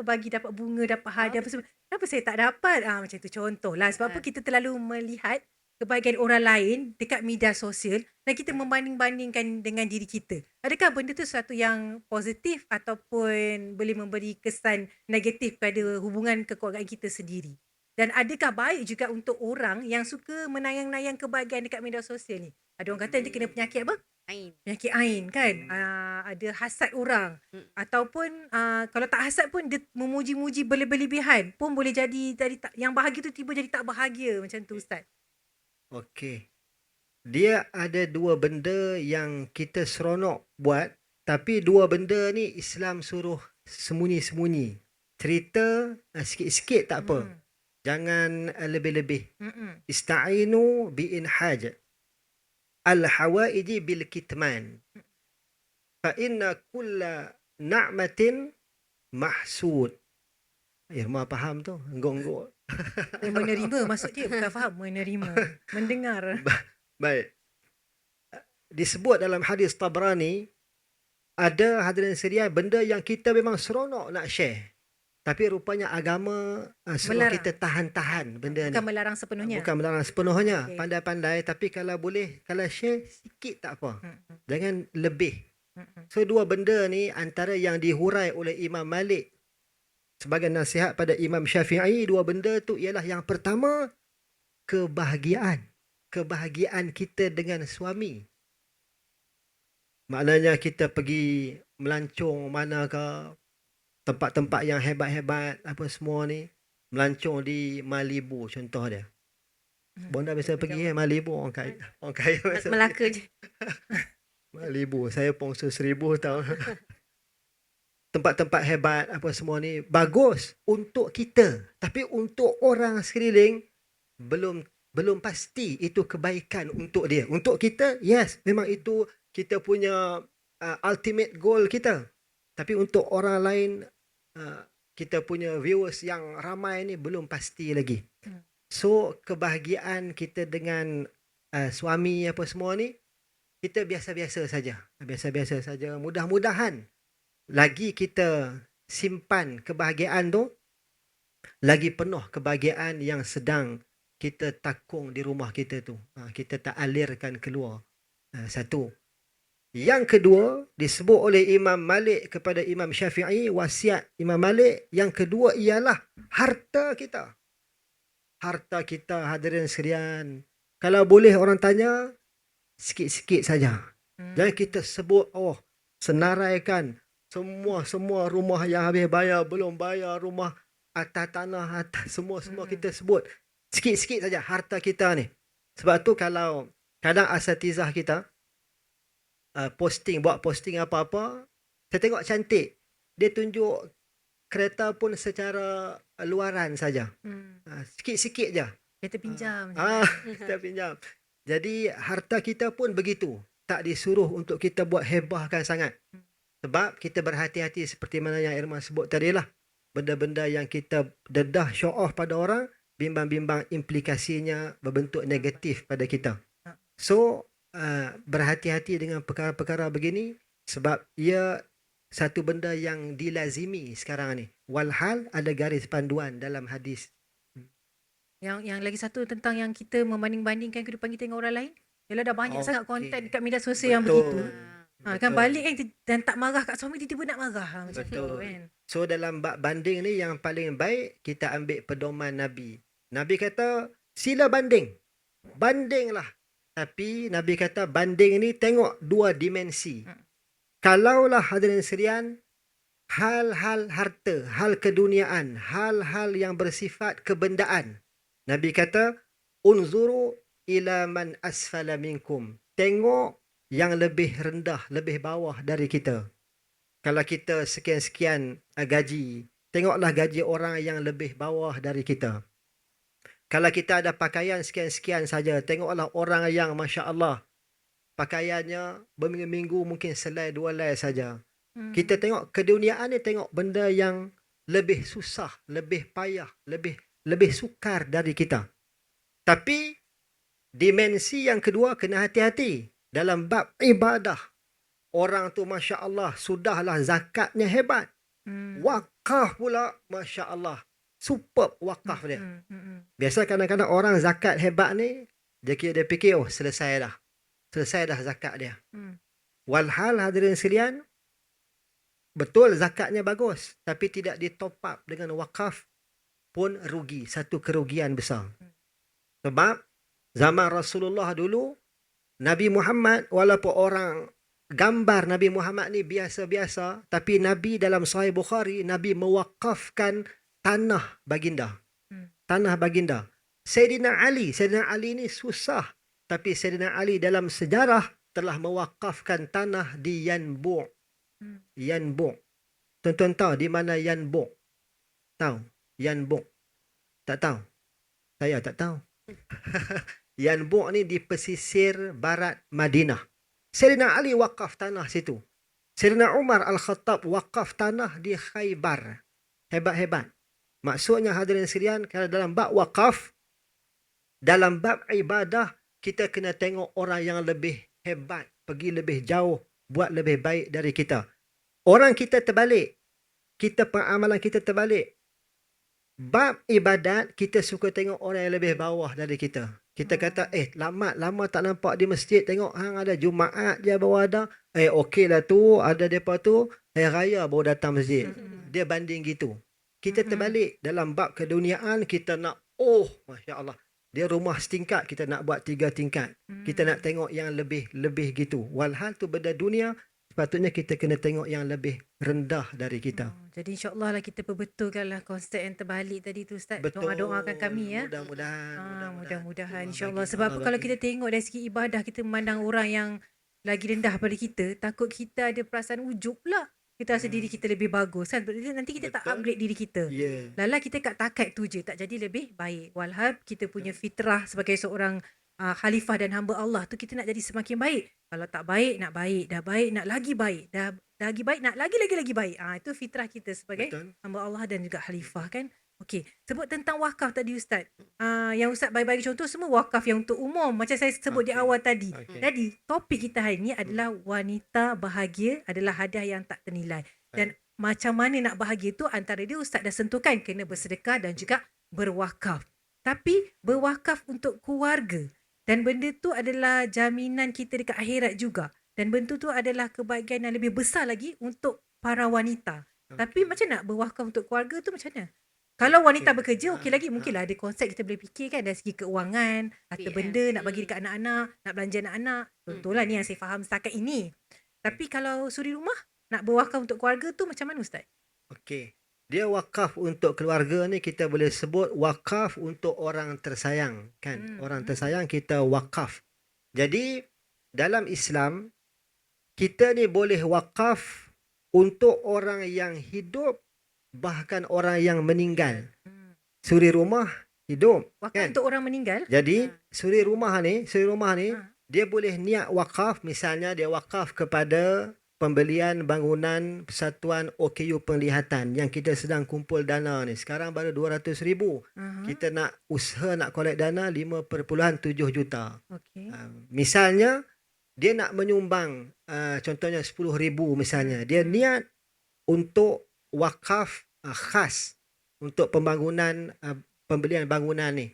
bagi dapat bunga, dapat hadiah apa semua. Kenapa saya tak dapat? Macam tu contohlah. Sebab apa kita terlalu melihat kebahagiaan orang lain dekat media sosial dan kita membanding-bandingkan dengan diri kita. Adakah benda tu sesuatu yang positif ataupun boleh memberi kesan negatif pada hubungan kekeluargaan kita sendiri? Dan adakah baik juga untuk orang yang suka menayang-nayang kebahagiaan dekat media sosial ni? Ada orang kata dia kena penyakit apa? Ain. Penyakit ain kan. Ada hasad orang. Ataupun kalau tak hasad pun dia memuji-muji berlebihan pun boleh jadi yang bahagia tu tiba jadi tak bahagia. Macam tu Ustaz. Okey. Dia ada dua benda yang kita seronok buat, tapi dua benda ni Islam suruh sembunyi-sembunyi. Cerita sikit-sikit tak apa. Jangan lebih-lebih. Ista'inu bi'inhaj al-hawaiji bil kitman. Fa inna kulla na'matin mahsud. Irma faham tu? Enggok-enggok. Menerima maksud dia, bukan faham, menerima, mendengar. Baik. Disebut dalam hadis Tabrani, ada hadirin sekalian benda yang kita memang seronok nak share. Tapi rupanya agama suruh kita tahan-tahan benda Bukan ni. melarang sepenuhnya. Bukan melarang sepenuhnya. Okey. Pandai-pandai, tapi kalau boleh, kalau share sikit tak apa. Jangan lebih. So dua benda ni antara yang dihurai oleh Imam Malik sebagai nasihat pada Imam Syafi'i, dua benda tu ialah yang pertama, kebahagiaan. Kebahagiaan kita dengan suami. Maknanya kita pergi melancong mana ke, tempat-tempat yang hebat-hebat apa semua ni, melancong di Malibu contoh dia. Bonda biasa pergi Malibu, orang kaya biasa Melaka je. Malibu, saya pongsu 1000 tahun. Tempat-tempat hebat apa semua ni bagus untuk kita, tapi untuk orang sekeliling belum pasti itu kebaikan untuk dia. Untuk kita, yes, memang itu kita punya ultimate goal kita. Tapi untuk orang lain, kita punya viewers yang ramai ni belum pasti lagi. So kebahagiaan kita dengan suami apa semua ni, kita biasa-biasa saja. Biasa-biasa saja. Mudah-mudahan lagi kita simpan kebahagiaan tu, lagi penuh kebahagiaan yang sedang kita takung di rumah kita tu. Kita tak alirkan keluar. Satu. Yang kedua, disebut oleh Imam Malik kepada Imam Syafi'i, wasiat Imam Malik. Yang kedua ialah harta kita. Harta kita, hadirin sekalian. Kalau boleh orang tanya, sikit-sikit saja. Jangan kita sebut, senaraikan semua rumah yang habis bayar, belum bayar, rumah atas tanah, atas semua kita sebut. Sikit-sikit saja harta kita ni. Sebab tu kalau kadang asatizah kita buat posting apa-apa, saya tengok cantik. Dia tunjuk kereta pun secara luaran saja. Sikit-sikit je. Kita pinjam. Kita pinjam. Jadi harta kita pun begitu. Tak disuruh untuk kita buat hebahkan sangat. Sebab kita berhati-hati seperti mana yang Irma sebut tadi lah. Benda-benda yang kita dedah show off pada orang, bimbang-bimbang implikasinya berbentuk negatif pada kita. So, berhati-hati dengan perkara-perkara begini sebab ia satu benda yang dilazimi sekarang ni. Walhal ada garis panduan dalam hadis. Yang lagi satu tentang yang kita membanding-bandingkan kehidupan kita dengan orang lain. Yalah dah banyak sangat konten dekat media sosial yang begitu. Kan balik kan dan tak marah kat suami, tiba-tiba nak marah macam tu kan. So dalam bab banding ni yang paling baik kita ambil pedoman Nabi. Nabi kata sila banding. Bandinglah. Tapi Nabi kata banding ni tengok dua dimensi. Kalaulah hadirin sekalian, hal-hal harta, hal keduniaan, hal-hal yang bersifat kebendaan. Nabi kata unzuru ila man asfala minkum. Tengok yang lebih rendah, lebih bawah dari kita. Kalau kita sekian-sekian gaji, tengoklah gaji orang yang lebih bawah dari kita. Kalau kita ada pakaian sekian-sekian saja, tengoklah orang yang Masya Allah, pakaiannya berminggu-minggu mungkin selai dua lai saja. Kita tengok keduniaan ni, tengok benda yang lebih susah, lebih payah, lebih sukar dari kita. Tapi dimensi yang kedua kena hati-hati. Dalam bab ibadah, orang tu Masya Allah, sudahlah zakatnya hebat. Wakaf pula, Masya Allah, superb wakaf dia. Biasa kadang-kadang orang zakat hebat ni, dia fikir, oh selesai dah zakat dia. Walhal hadirin sekalian, betul zakatnya bagus, tapi tidak ditop up dengan wakaf pun rugi, satu kerugian besar. Sebab zaman Rasulullah dulu, Nabi Muhammad, walaupun orang gambar Nabi Muhammad ni biasa-biasa, tapi Nabi dalam Sahih Bukhari, Nabi mewakafkan tanah baginda. Tanah baginda. Sayyidina Ali ni susah, tapi Sayyidina Ali dalam sejarah telah mewakafkan tanah di Yanbu'. Yanbu'. Tuan-tuan tahu di mana Yanbu'? Tahu? Yanbu'. Tak tahu? Saya tak tahu. Yanbu' ni di pesisir barat Madinah. Sayyidina Ali wakaf tanah situ. Sayyidina Umar Al-Khattab wakaf tanah di Khaybar. Hebat-hebat. Maksudnya hadirin sekalian, kalau dalam bab wakaf, dalam bab ibadah, kita kena tengok orang yang lebih hebat, pergi lebih jauh, buat lebih baik dari kita. Orang kita terbalik. Pengamalan kita terbalik. Bab ibadat, kita suka tengok orang yang lebih bawah dari kita. Kita kata, lama tak nampak di masjid, tengok hang ada Jumaat je baru ada. Okey lah tu, ada depa tu, hari raya baru datang masjid. Dia banding gitu. Kita terbalik. Dalam bab keduniaan, kita nak, Masya Allah, dia rumah setingkat, kita nak buat 3 tingkat. Kita nak tengok yang lebih gitu. Walhal tu benda dunia, sepatutnya kita kena tengok yang lebih rendah dari kita. Jadi insyaAllah lah kita perbetulkanlah konsep yang terbalik tadi tu Ustaz. Betul. Doakan kami ya. Mudah-mudahan insyaAllah. Sebab apa, kalau kita tengok dari segi ibadah, kita memandang orang yang lagi rendah pada kita, takut kita ada perasaan ujub pula. Kita rasa diri kita lebih bagus kan. Nanti kita tak upgrade diri kita. Lala kita kat takat tu je, tak jadi lebih baik. Walhal kita punya fitrah sebagai seorang khalifah dan hamba Allah tu, kita nak jadi semakin baik. Kalau tak baik, nak baik. Dah baik, nak lagi baik. Dah lagi baik, nak lagi baik. Itu fitrah kita sebagai hamba Allah dan juga khalifah kan. Okey, sebut tentang wakaf tadi Ustaz. Yang Ustaz bagi contoh semua wakaf yang untuk umum. Macam saya sebut di awal tadi. Jadi, topik kita hari ni adalah wanita bahagia adalah hadiah yang tak ternilai. Dan macam mana nak bahagia tu, antara dia Ustaz dah sentuhkan, kena bersedekah dan juga berwakaf. Tapi berwakaf untuk keluarga. Dan benda tu adalah jaminan kita dekat akhirat juga. Dan benda tu adalah kebahagiaan yang lebih besar lagi untuk para wanita. Tapi macam nak berwakaf untuk keluarga tu macam mana? Kalau wanita bekerja, okey lagi, mungkinlah ada konsep kita boleh fikir kan dari segi keuangan, harta benda nak bagi dekat anak-anak, nak belanja anak-anak. Contohlah ni yang saya faham setakat ini. Tapi kalau suri rumah, nak berwakaf untuk keluarga tu macam mana Ustaz? Okey. Dia wakaf untuk keluarga ni kita boleh sebut wakaf untuk orang tersayang kan. Orang tersayang kita wakaf. Jadi dalam Islam kita ni boleh wakaf untuk orang yang hidup, bahkan orang yang meninggal. Suri rumah hidup Wakaf kan? untuk orang meninggal. Jadi suri rumah ni dia boleh niat wakaf. Misalnya dia wakaf kepada pembelian bangunan Persatuan OKU Penglihatan yang kita sedang kumpul dana ni. Sekarang baru 200,000. Kita nak usaha nak collect dana 5.7 juta. Misalnya dia nak menyumbang contohnya 10,000 misalnya. Dia niat untuk wakaf khas untuk pembangunan pembelian bangunan ni.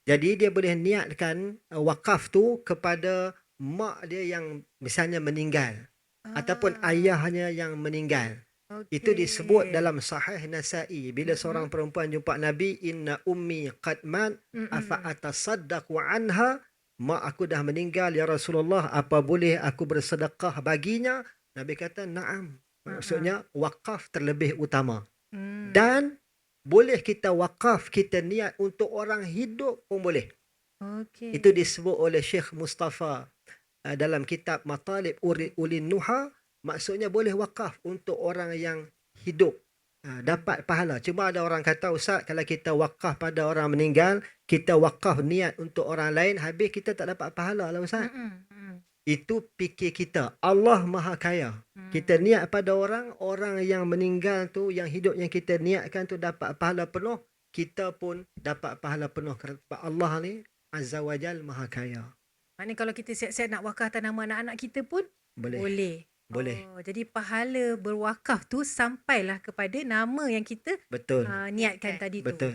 Jadi dia boleh niatkan wakaf tu kepada mak dia yang misalnya meninggal. Ataupun ayahnya yang meninggal. Itu disebut dalam Sahih Nasa'i. Bila seorang perempuan jumpa Nabi, inna ummi qad mat afa atasaddaqu anha, mak aku dah meninggal ya Rasulullah, apa boleh aku bersedekah baginya? Nabi kata na'am. Maksudnya wakaf terlebih utama. Dan boleh kita wakaf, kita niat untuk orang hidup pun boleh. Itu disebut oleh Syekh Mustafa dalam kitab Matalib Ulin Nuha. Maksudnya boleh wakaf untuk orang yang hidup, dapat pahala. Cuma ada orang kata, Ustaz, kalau kita wakaf pada orang meninggal, kita wakaf niat untuk orang lain, habis kita tak dapat pahala lah Ustaz. Itu fikir kita. Allah Maha Kaya. Kita niat pada orang yang meninggal tu, yang hidup yang kita niatkan tu dapat pahala penuh, kita pun dapat pahala penuh kerana Allah ni Azza wa Jal Maha Kaya. Maknanya kalau kita siap-siap nak wakafkan nama anak-anak kita pun boleh. Boleh. Jadi pahala berwakaf tu sampailah kepada nama yang kita Betul. niatkan tadi tu. Betul.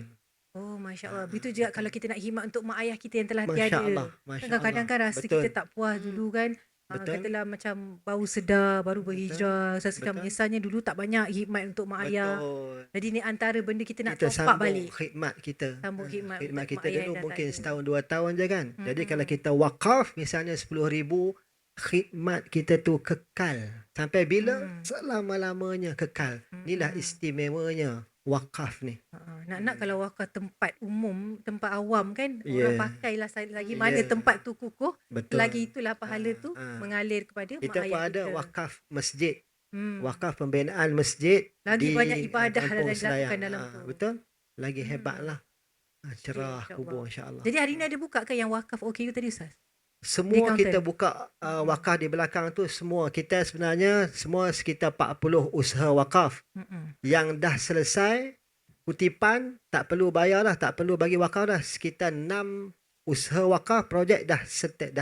Oh, Masya Allah. Begitu juga kalau kita nak khidmat untuk mak ayah kita yang telah Masya tiada. Allah. Masya Kadang-kadang kan Allah. rasa Betul. kita tak puas dulu kan. Betul. Katalah macam baru sedar, baru berhijrah. Saya sedang Betul. menyesalnya dulu tak banyak khidmat untuk mak ayah. Betul. Jadi ni antara benda kita nak Kita top up sambung balik. khidmat kita. Sambung khidmat untuk Khidmat mak kita ayah dulu yang dah mungkin tak ada. setahun 2 tahun je kan. Jadi kalau kita wakaf misalnya 10,000, khidmat kita tu kekal. Sampai bila? Selama-lamanya kekal. Inilah istimewanya wakaf ni. Nak kalau wakaf tempat umum, tempat awam kan, Yeah. orang pakailah lagi mana Yeah. tempat tu kukuh, Betul. lagi itulah pahala tu mengalir kepada mak Kita pun ayah ada kita. wakaf masjid. Wakaf pembinaan masjid Lagi di banyak ibadah kampung yang dilakukan Selayang. dalam tu. Betul? Lagi hebatlah. Cerah InsyaAllah. kubur insya-Allah. Jadi hari ni ada buka ke yang wakaf OKU tadi Ustaz? Semua counter? kita buka wakaf di belakang tu semua. Kita sebenarnya semua sekitar 40 usaha wakaf. Yang dah selesai kutipan, tak perlu bayar dah, tak perlu bagi wakaf dah. Sekitar 6 usaha wakaf projek dah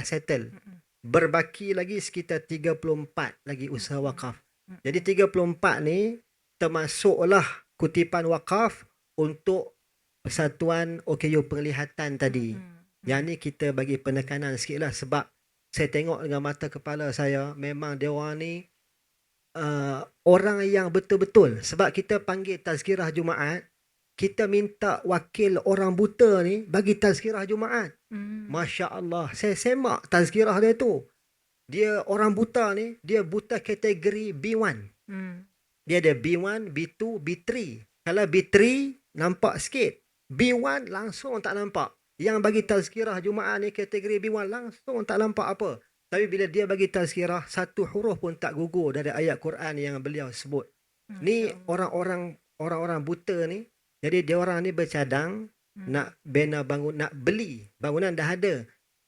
settle. Berbaki lagi sekitar 34 lagi usaha wakaf. Jadi 34 ni termasuklah kutipan wakaf untuk Persatuan OKU Penglihatan tadi. Yang ni kita bagi penekanan sikit lah sebab saya tengok dengan mata kepala saya memang dia orang ni orang yang betul-betul. Sebab kita panggil tazkirah Jumaat, kita minta wakil orang buta ni bagi tazkirah Jumaat. Masya Allah, saya semak tazkirah dia tu. Dia orang buta ni, dia buta kategori B1. Dia ada B1, B2, B3. Kalau B3 nampak sikit, B1 langsung tak nampak. Yang bagi tazkirah Jumaat ni kategori B1 langsung tak nampak apa. Tapi bila dia bagi tazkirah, satu huruf pun tak gugur dari ayat Quran yang beliau sebut. Ni orang-orang buta ni. Jadi dia orang ni bercadang nak bina bangunan, nak beli. Bangunan dah ada.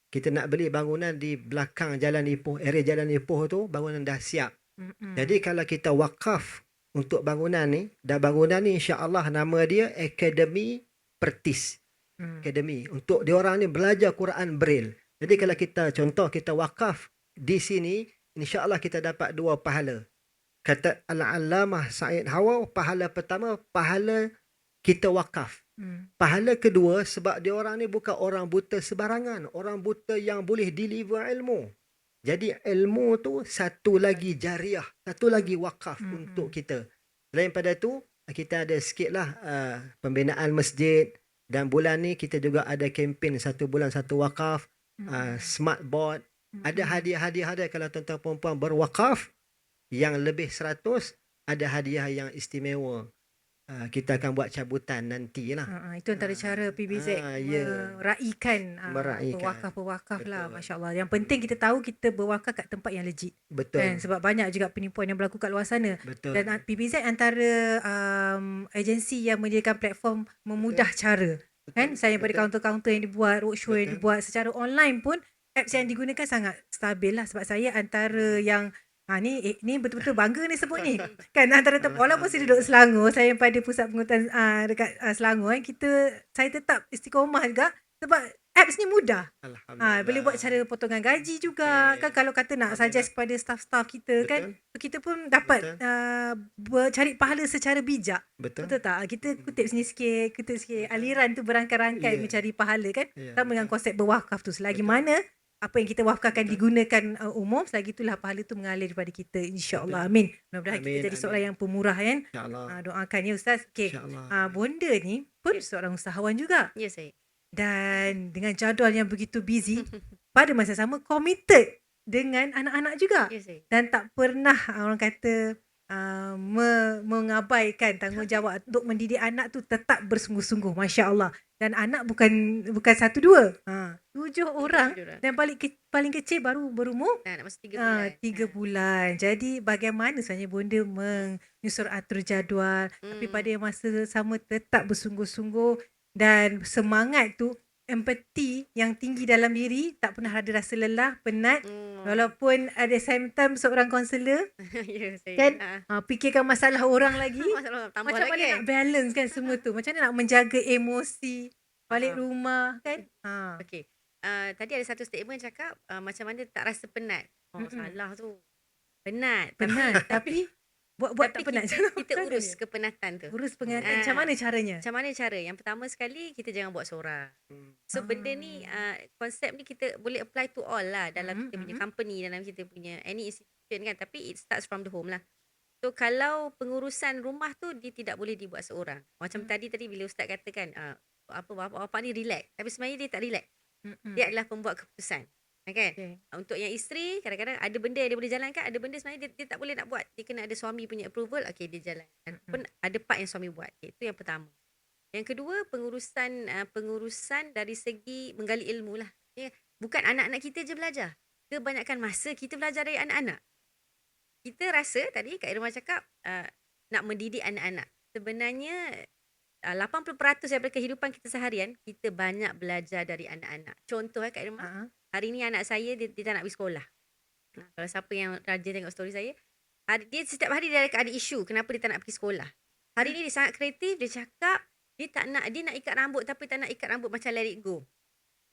Kita nak beli bangunan di belakang Jalan Ipoh, area Jalan Ipoh tu, bangunan dah siap. Jadi kalau kita wakaf untuk bangunan ni, dan bangunan ni insya-Allah nama dia Akademi Pertis. Akademi untuk diorang ni belajar Quran Braille. Jadi kalau kita contoh kita wakaf di sini, insya-Allah kita dapat 2 pahala. Kata Al-Allamah Said Hawa, pahala pertama pahala kita wakaf. Pahala kedua sebab diorang ni bukan orang buta sebarangan, orang buta yang boleh deliver ilmu. Jadi ilmu tu satu lagi jariah, satu lagi wakaf untuk kita. Selain pada tu kita ada sikitlah pembinaan masjid. Dan bulan ni kita juga ada kempen 1 bulan 1 wakaf, smart board. Ada hadiah-hadiah kalau tuan-tuan perempuan berwakaf yang lebih 100, ada hadiah yang istimewa. Kita akan buat cabutan nantilah. Itu antara cara PBZ meraihkan pewakaf-pewakaf lah. Masya Allah. Yang penting kita tahu kita berwakaf kat tempat yang legit. Betul. Kan? Sebab banyak juga penipuan yang berlaku kat luar sana. Betul. Dan PBZ antara agensi yang menyediakan platform memudah cara. Kan? Saya pada kaunter-kaunter yang dibuat, roadshow yang dibuat secara online pun, apps yang digunakan sangat stabil lah. Sebab saya antara yang ni betul-betul bangga ni sebut ni. Kan antara walaupun saya duduk Selangor, saya pada pusat pengurutan dekat Selangor saya tetap istiqomah juga sebab apps ni mudah. Alhamdulillah. Boleh buat cara potongan gaji juga. Kan kalau kata nak suggest kepada staff-staff kita kan, kita pun dapat cari pahala secara bijak. Betul tak? Kita kutip sini sikit, aliran tu berangkai-rangkai mencari pahala kan. Sama dengan konsep berwakaf tu. Selagi mana apa yang kita wakafkan digunakan umum, selagi itulah pahala tu mengalir daripada kita, insya-Allah. Amin. Mudah-mudahan kita jadi seorang yang pemurah kan. Doakan ya Ustaz. Okey. Bonda ni pun seorang usahawan juga. Ya saya. Dan dengan jadual yang begitu busy, pada masa sama committed dengan anak-anak juga. Ya saya. Dan tak pernah orang kata mengabaikan tanggungjawab untuk mendidik anak tu, tetap bersungguh-sungguh, masya-Allah. Dan anak bukan 1 2, 7 orang. Dan paling kecil baru berumur Nak masuk 3 bulan. 3 bulan. Jadi bagaimana sebenarnya bonda menyusun atur jadual, tapi pada masa sama tetap bersungguh-sungguh dan semangat tu empathy yang tinggi dalam diri, tak pernah ada rasa lelah, penat. Walaupun at the same time seorang kaunselor, Ya, saya. kan, fikirkan masalah orang lagi. Masalah tambah Macam lagi mana kan. nak balance kan semua tu? Macam mana nak menjaga emosi balik rumah kan? Okey. Tadi ada satu statement cakap macam mana tak rasa penat. Salah tu. Penat. Tapi buat tak penat. Kita urus kepenatan tu. Urus penatan. Macam mana caranya? Macam mana cara? Yang pertama sekali, kita jangan buat seorang. So benda ni, konsep ni kita boleh apply to all lah. Dalam kita punya company, dalam kita punya any institution kan. Tapi it starts from the home lah. So kalau pengurusan rumah tu, dia tidak boleh dibuat seorang. Macam tadi bila Ustaz katakan, bapak ni relax. Tapi sebenarnya dia tak relax. Dia adalah pembuat keputusan. Kan? Okay. Untuk yang isteri, kadang-kadang ada benda yang dia boleh jalankan, ada benda sebenarnya dia tak boleh nak buat. Dia kena ada suami punya approval, okay, dia jalan. Pun ada part yang suami buat. Okay, itu yang pertama. Yang kedua, pengurusan dari segi menggali ilmu lah. Bukan anak-anak kita je belajar. Kebanyakan masa kita belajar dari anak-anak. Kita rasa tadi Kak Irma cakap nak mendidik anak-anak. Sebenarnya 80% daripada kehidupan kita seharian, kita banyak belajar dari anak-anak. Contoh Kak Irma, hari ni anak saya dia tak nak pergi sekolah. Kalau siapa yang rajin tengok story saya, dia setiap hari dia ada isu kenapa dia tak nak pergi sekolah. Hari ni dia sangat kreatif, dia cakap dia nak ikat rambut tapi tak nak ikat rambut macam let it go.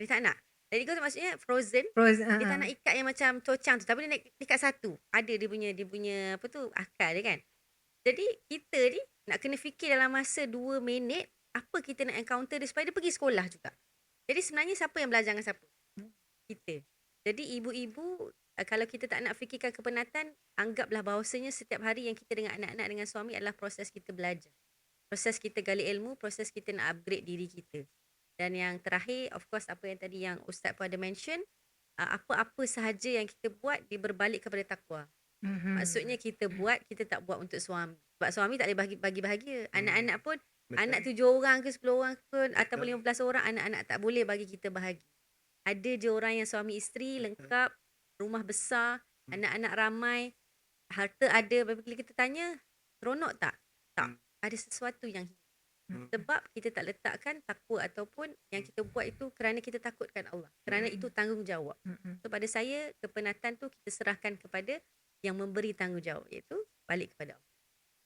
Dia tak nak. Let it go tu maksudnya frozen. Dia tak nak ikat yang macam cocang tu, tapi dia nak ikat satu. Ada dia punya apa tu, akal dia kan. Jadi kita ni nak kena fikir dalam masa 2 minit apa kita nak encounter dia supaya dia pergi sekolah juga. Jadi sebenarnya siapa yang belajar dengan siapa? Kita. Jadi ibu-ibu, kalau kita tak nak fikirkan kepenatan, anggaplah bahawasanya setiap hari yang kita dengan anak-anak dengan suami adalah proses kita belajar. Proses kita gali ilmu, proses kita nak upgrade diri kita. Dan yang terakhir, of course apa yang tadi yang Ustaz pun ada mention, apa-apa sahaja yang kita buat, dia berbalik kepada takwa. Maksudnya kita tak buat untuk suami. Sebab suami tak boleh bagi bahagia. Anak-anak pun, anak 7 orang ke 10 orang pun, ataupun 15 orang, anak-anak tak boleh bagi kita bahagia. Ada je orang yang suami isteri lengkap, rumah besar, anak-anak ramai, harta ada. Bila kita tanya, seronok tak? Tak. Ada sesuatu yang hilang. Sebab kita tak letakkan takwa ataupun yang kita buat itu kerana kita takutkan Allah. Kerana itu tanggungjawab. So pada saya, kepenatan tu kita serahkan kepada yang memberi tanggungjawab, iaitu balik kepada Allah.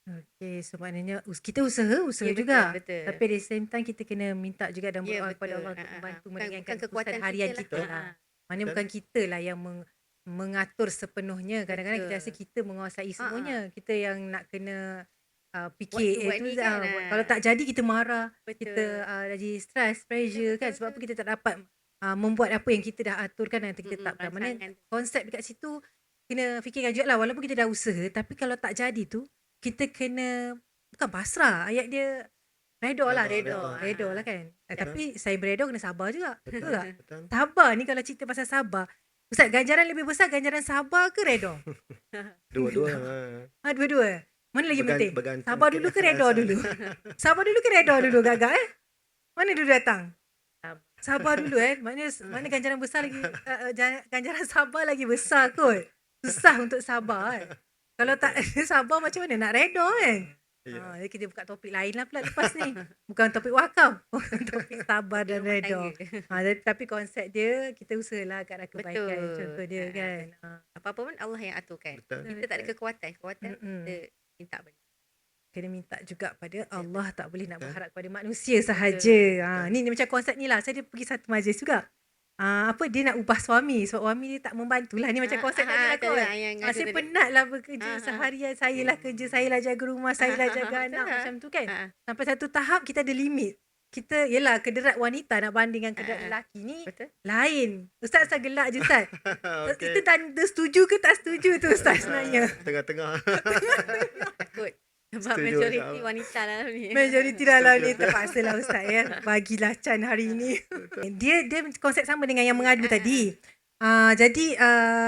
Okey, so maknanya kita usaha juga. Betul. Tapi at the same time kita kena minta juga dan berdoa kepada Allah untuk membantu meringankan kekuatan harian kita lah. Maknanya bukan kita lah yang mengatur sepenuhnya. Kadang-kadang kita rasa kita menguasai semuanya. Kita yang nak kena fikir kalau tak jadi kita marah. Kita jadi stress, pressure kan. Sebab apa kita tak dapat membuat apa yang kita dah aturkan dan kita tak dapat. Maknanya konsep dekat situ kena fikirkan juga lah. Walaupun kita dah usaha, tapi kalau tak jadi tu, kita kena bukan pasrah, ayat dia redha lah kan. Tapi saya beredha kena sabar juga. Betul tak? Sabar ni kalau cerita pasal sabar, Ustaz, ganjaran lebih besar ganjaran sabar ke redha? Dua-dua. Dua-dua. Mana lagi penting? Sabar dulu ke redha dulu? Sabar dulu ke redha dulu gagak Mana dulu datang? Sabar dulu Maknanya ganjaran besar lagi ganjaran sabar lagi besar kot. Susah untuk sabar Kalau tak sabar macam mana nak redha kan? Kita buka topik lain lah pula lepas ni. Bukan topik wakaf. Topik sabar dan redha. Tapi konsep dia, kita usahalah ke arah kebaikan. Contoh dia kan. Apa-apa pun Allah yang aturkan. Kita tak ada kekuatan. Kita minta benda. Kena minta juga pada Allah. Tak boleh nak berharap kepada manusia sahaja. Ni macam konsep ni lah. Saya pergi satu majlis juga. Dia nak ubah suami sebab suami dia tak membantulah. Ni macam konsep tadi lah kot. Saya penat lah bekerja seharian. Saya lah kerja, saya lah jaga rumah, saya lah jaga anak macam tu kan. Sampai satu tahap kita ada limit. Kita yelah kederat wanita nak banding dengan kederat lelaki ni lain. Ustaz gelak je Ustaz. Kita tanda setuju ke tak setuju tu Ustaz sebenarnya. Tengah-tengah. Takut. Sebab majoriti wanita dalam ni. Majoriti dalam ni terpaksa lah Ustaz bagilah Chan hari ni. Dia konsep sama dengan yang mengadu tadi. Jadi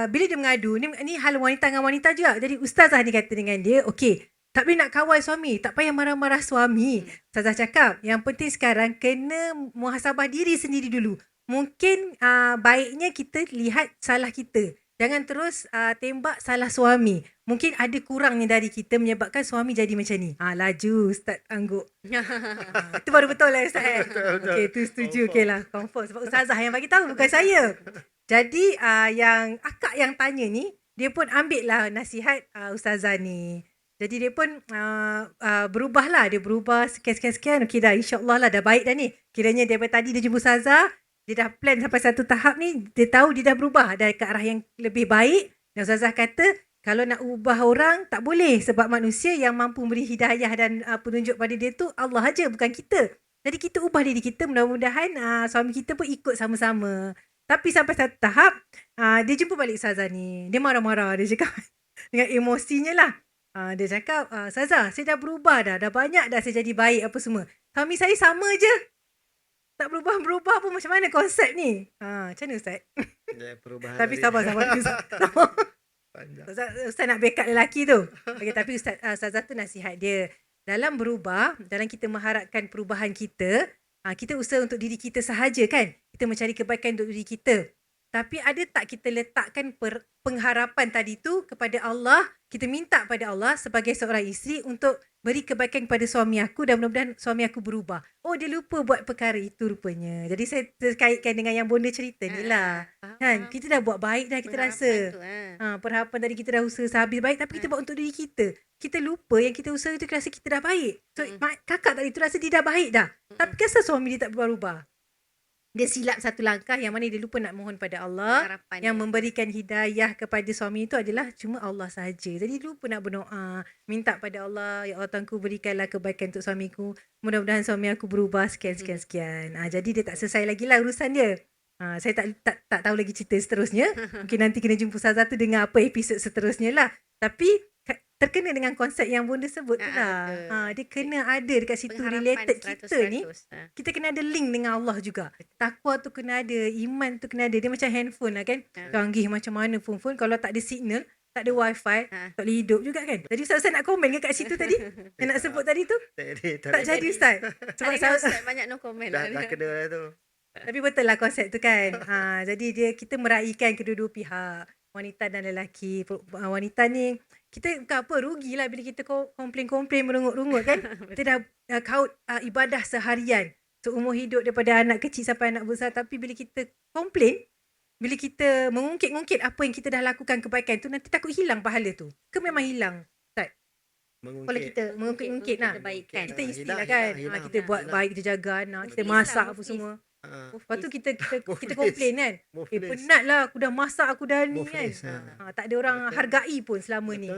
bila dia mengadu, ni hal wanita dengan wanita juga. Jadi Ustazah ni kata dengan dia, okey, tak boleh nak kawal suami, tak payah marah-marah suami. Ustazah cakap, yang penting sekarang kena muhasabah diri sendiri dulu. Mungkin baiknya kita lihat salah kita. jangan terus tembak salah suami. Mungkin ada kurangnya dari kita menyebabkan suami jadi macam ni. Laju Ustaz angguk. Itu baru betul lah Ustaz. Betul. Okey, tu setuju. Okey lah, confirm. Sebab Ustazah yang bagi tahu, bukan saya. Jadi yang akak yang tanya ni, dia pun ambil lah nasihat Ustazah ni. Jadi dia pun berubah lah. Dia berubah sekian-sekian. Okey dah, insyaAllah lah dah baik dah ni. Kiranya daripada tadi dia jumpa Ustazah, dia dah plan sampai satu tahap ni, dia tahu dia dah berubah dah ke arah yang lebih baik. Dan Ustazah kata, kalau nak ubah orang, tak boleh. Sebab manusia yang mampu memberi hidayah dan penunjuk pada dia tu, Allah aja, bukan kita. Jadi kita ubah diri kita, mudah-mudahan suami kita pun ikut sama-sama. Tapi sampai satu tahap, dia jumpa balik Ustazah ni. Dia marah-marah, dia cakap dengan emosinya lah. Dia cakap, Ustazah, saya dah berubah dah. Dah banyak dah saya jadi baik apa semua. Suami saya sama je. Tak berubah-berubah pun, macam mana konsep ni? Macam mana Ustaz? Ya, perubahan. Tapi sabar. Ustaz nak backup lelaki tu. Okay, tapi Ustazah tu nasihat dia. Dalam berubah, dalam kita mengharapkan perubahan kita, kita usaha untuk diri kita sahaja kan? Kita mencari kebaikan untuk diri kita. Tapi ada tak kita letakkan pengharapan tadi tu kepada Allah, kita minta pada Allah sebagai seorang isteri untuk beri kebaikan kepada suami aku dan mudah-mudahan suami aku berubah. Oh, dia lupa buat perkara itu rupanya. Jadi saya terkaitkan dengan yang bonda cerita ni lah. Kan? Kita dah buat baik dah, kita rasa. Perharapan tadi kita dah usaha sehabis baik, tapi kita buat untuk diri kita. Kita lupa yang kita usaha itu, kita rasa kita dah baik. So kakak tadi tu rasa dia dah baik dah. Tapi kenapa suami dia tak berubah? Dia silap satu langkah yang mana dia lupa nak mohon pada Allah. Harapan yang dia. memberikan hidayah kepada suami itu adalah cuma Allah sahaja. Jadi lupa nak berdoa, minta pada Allah, ya Allah Tuanku berikanlah kebaikan untuk suamiku. Mudah-mudahan suami aku berubah sekian. Jadi dia tak selesai lagi lah urusan dia. Saya tak tahu lagi cerita seterusnya. Mungkin nanti kena jumpa Ustazah tu dengar apa episod seterusnya lah. Tapi terkena dengan konsep yang bonda sebut tu lah. Dia kena ada dekat situ related kita ni. Kita kena ada link dengan Allah juga. Takwa tu kena ada, iman tu kena ada. Dia macam handphone lah kan. Canggih macam mana phone kalau tak ada signal, tak ada wifi, tak boleh hidup juga kan. Jadi Ustaz nak komen ke kat situ tadi? Yang nak sebut tadi tu? Tak jadi Ustaz. Sebab Ustaz banyak no comment. Dah kena lah tu. Tapi betul lah konsep tu kan. Jadi kita meraihkan kedua-dua pihak. Wanita dan lelaki. Wanita ni, kita bukan apa, rugilah bila kita komplain-komplain merungut-rungut kan. Kita dah kaut ibadah seharian. Seumur hidup daripada anak kecil sampai anak besar. Tapi bila kita komplain, bila kita mengungkit-ungkit apa yang kita dah lakukan kebaikan tu, nanti takut hilang pahala tu. Ke memang hilang? Tak. Kalau kita mengungkit-ungkit lah. Kebaikan. Kita isteri lah kan. Kita buat baik, kita jaga anak, kita masak apa semua. Lepas tu kita komplain kan. Penat lah, aku dah masak, aku dah ni kan. Tak ada orang hargai pun selama ni.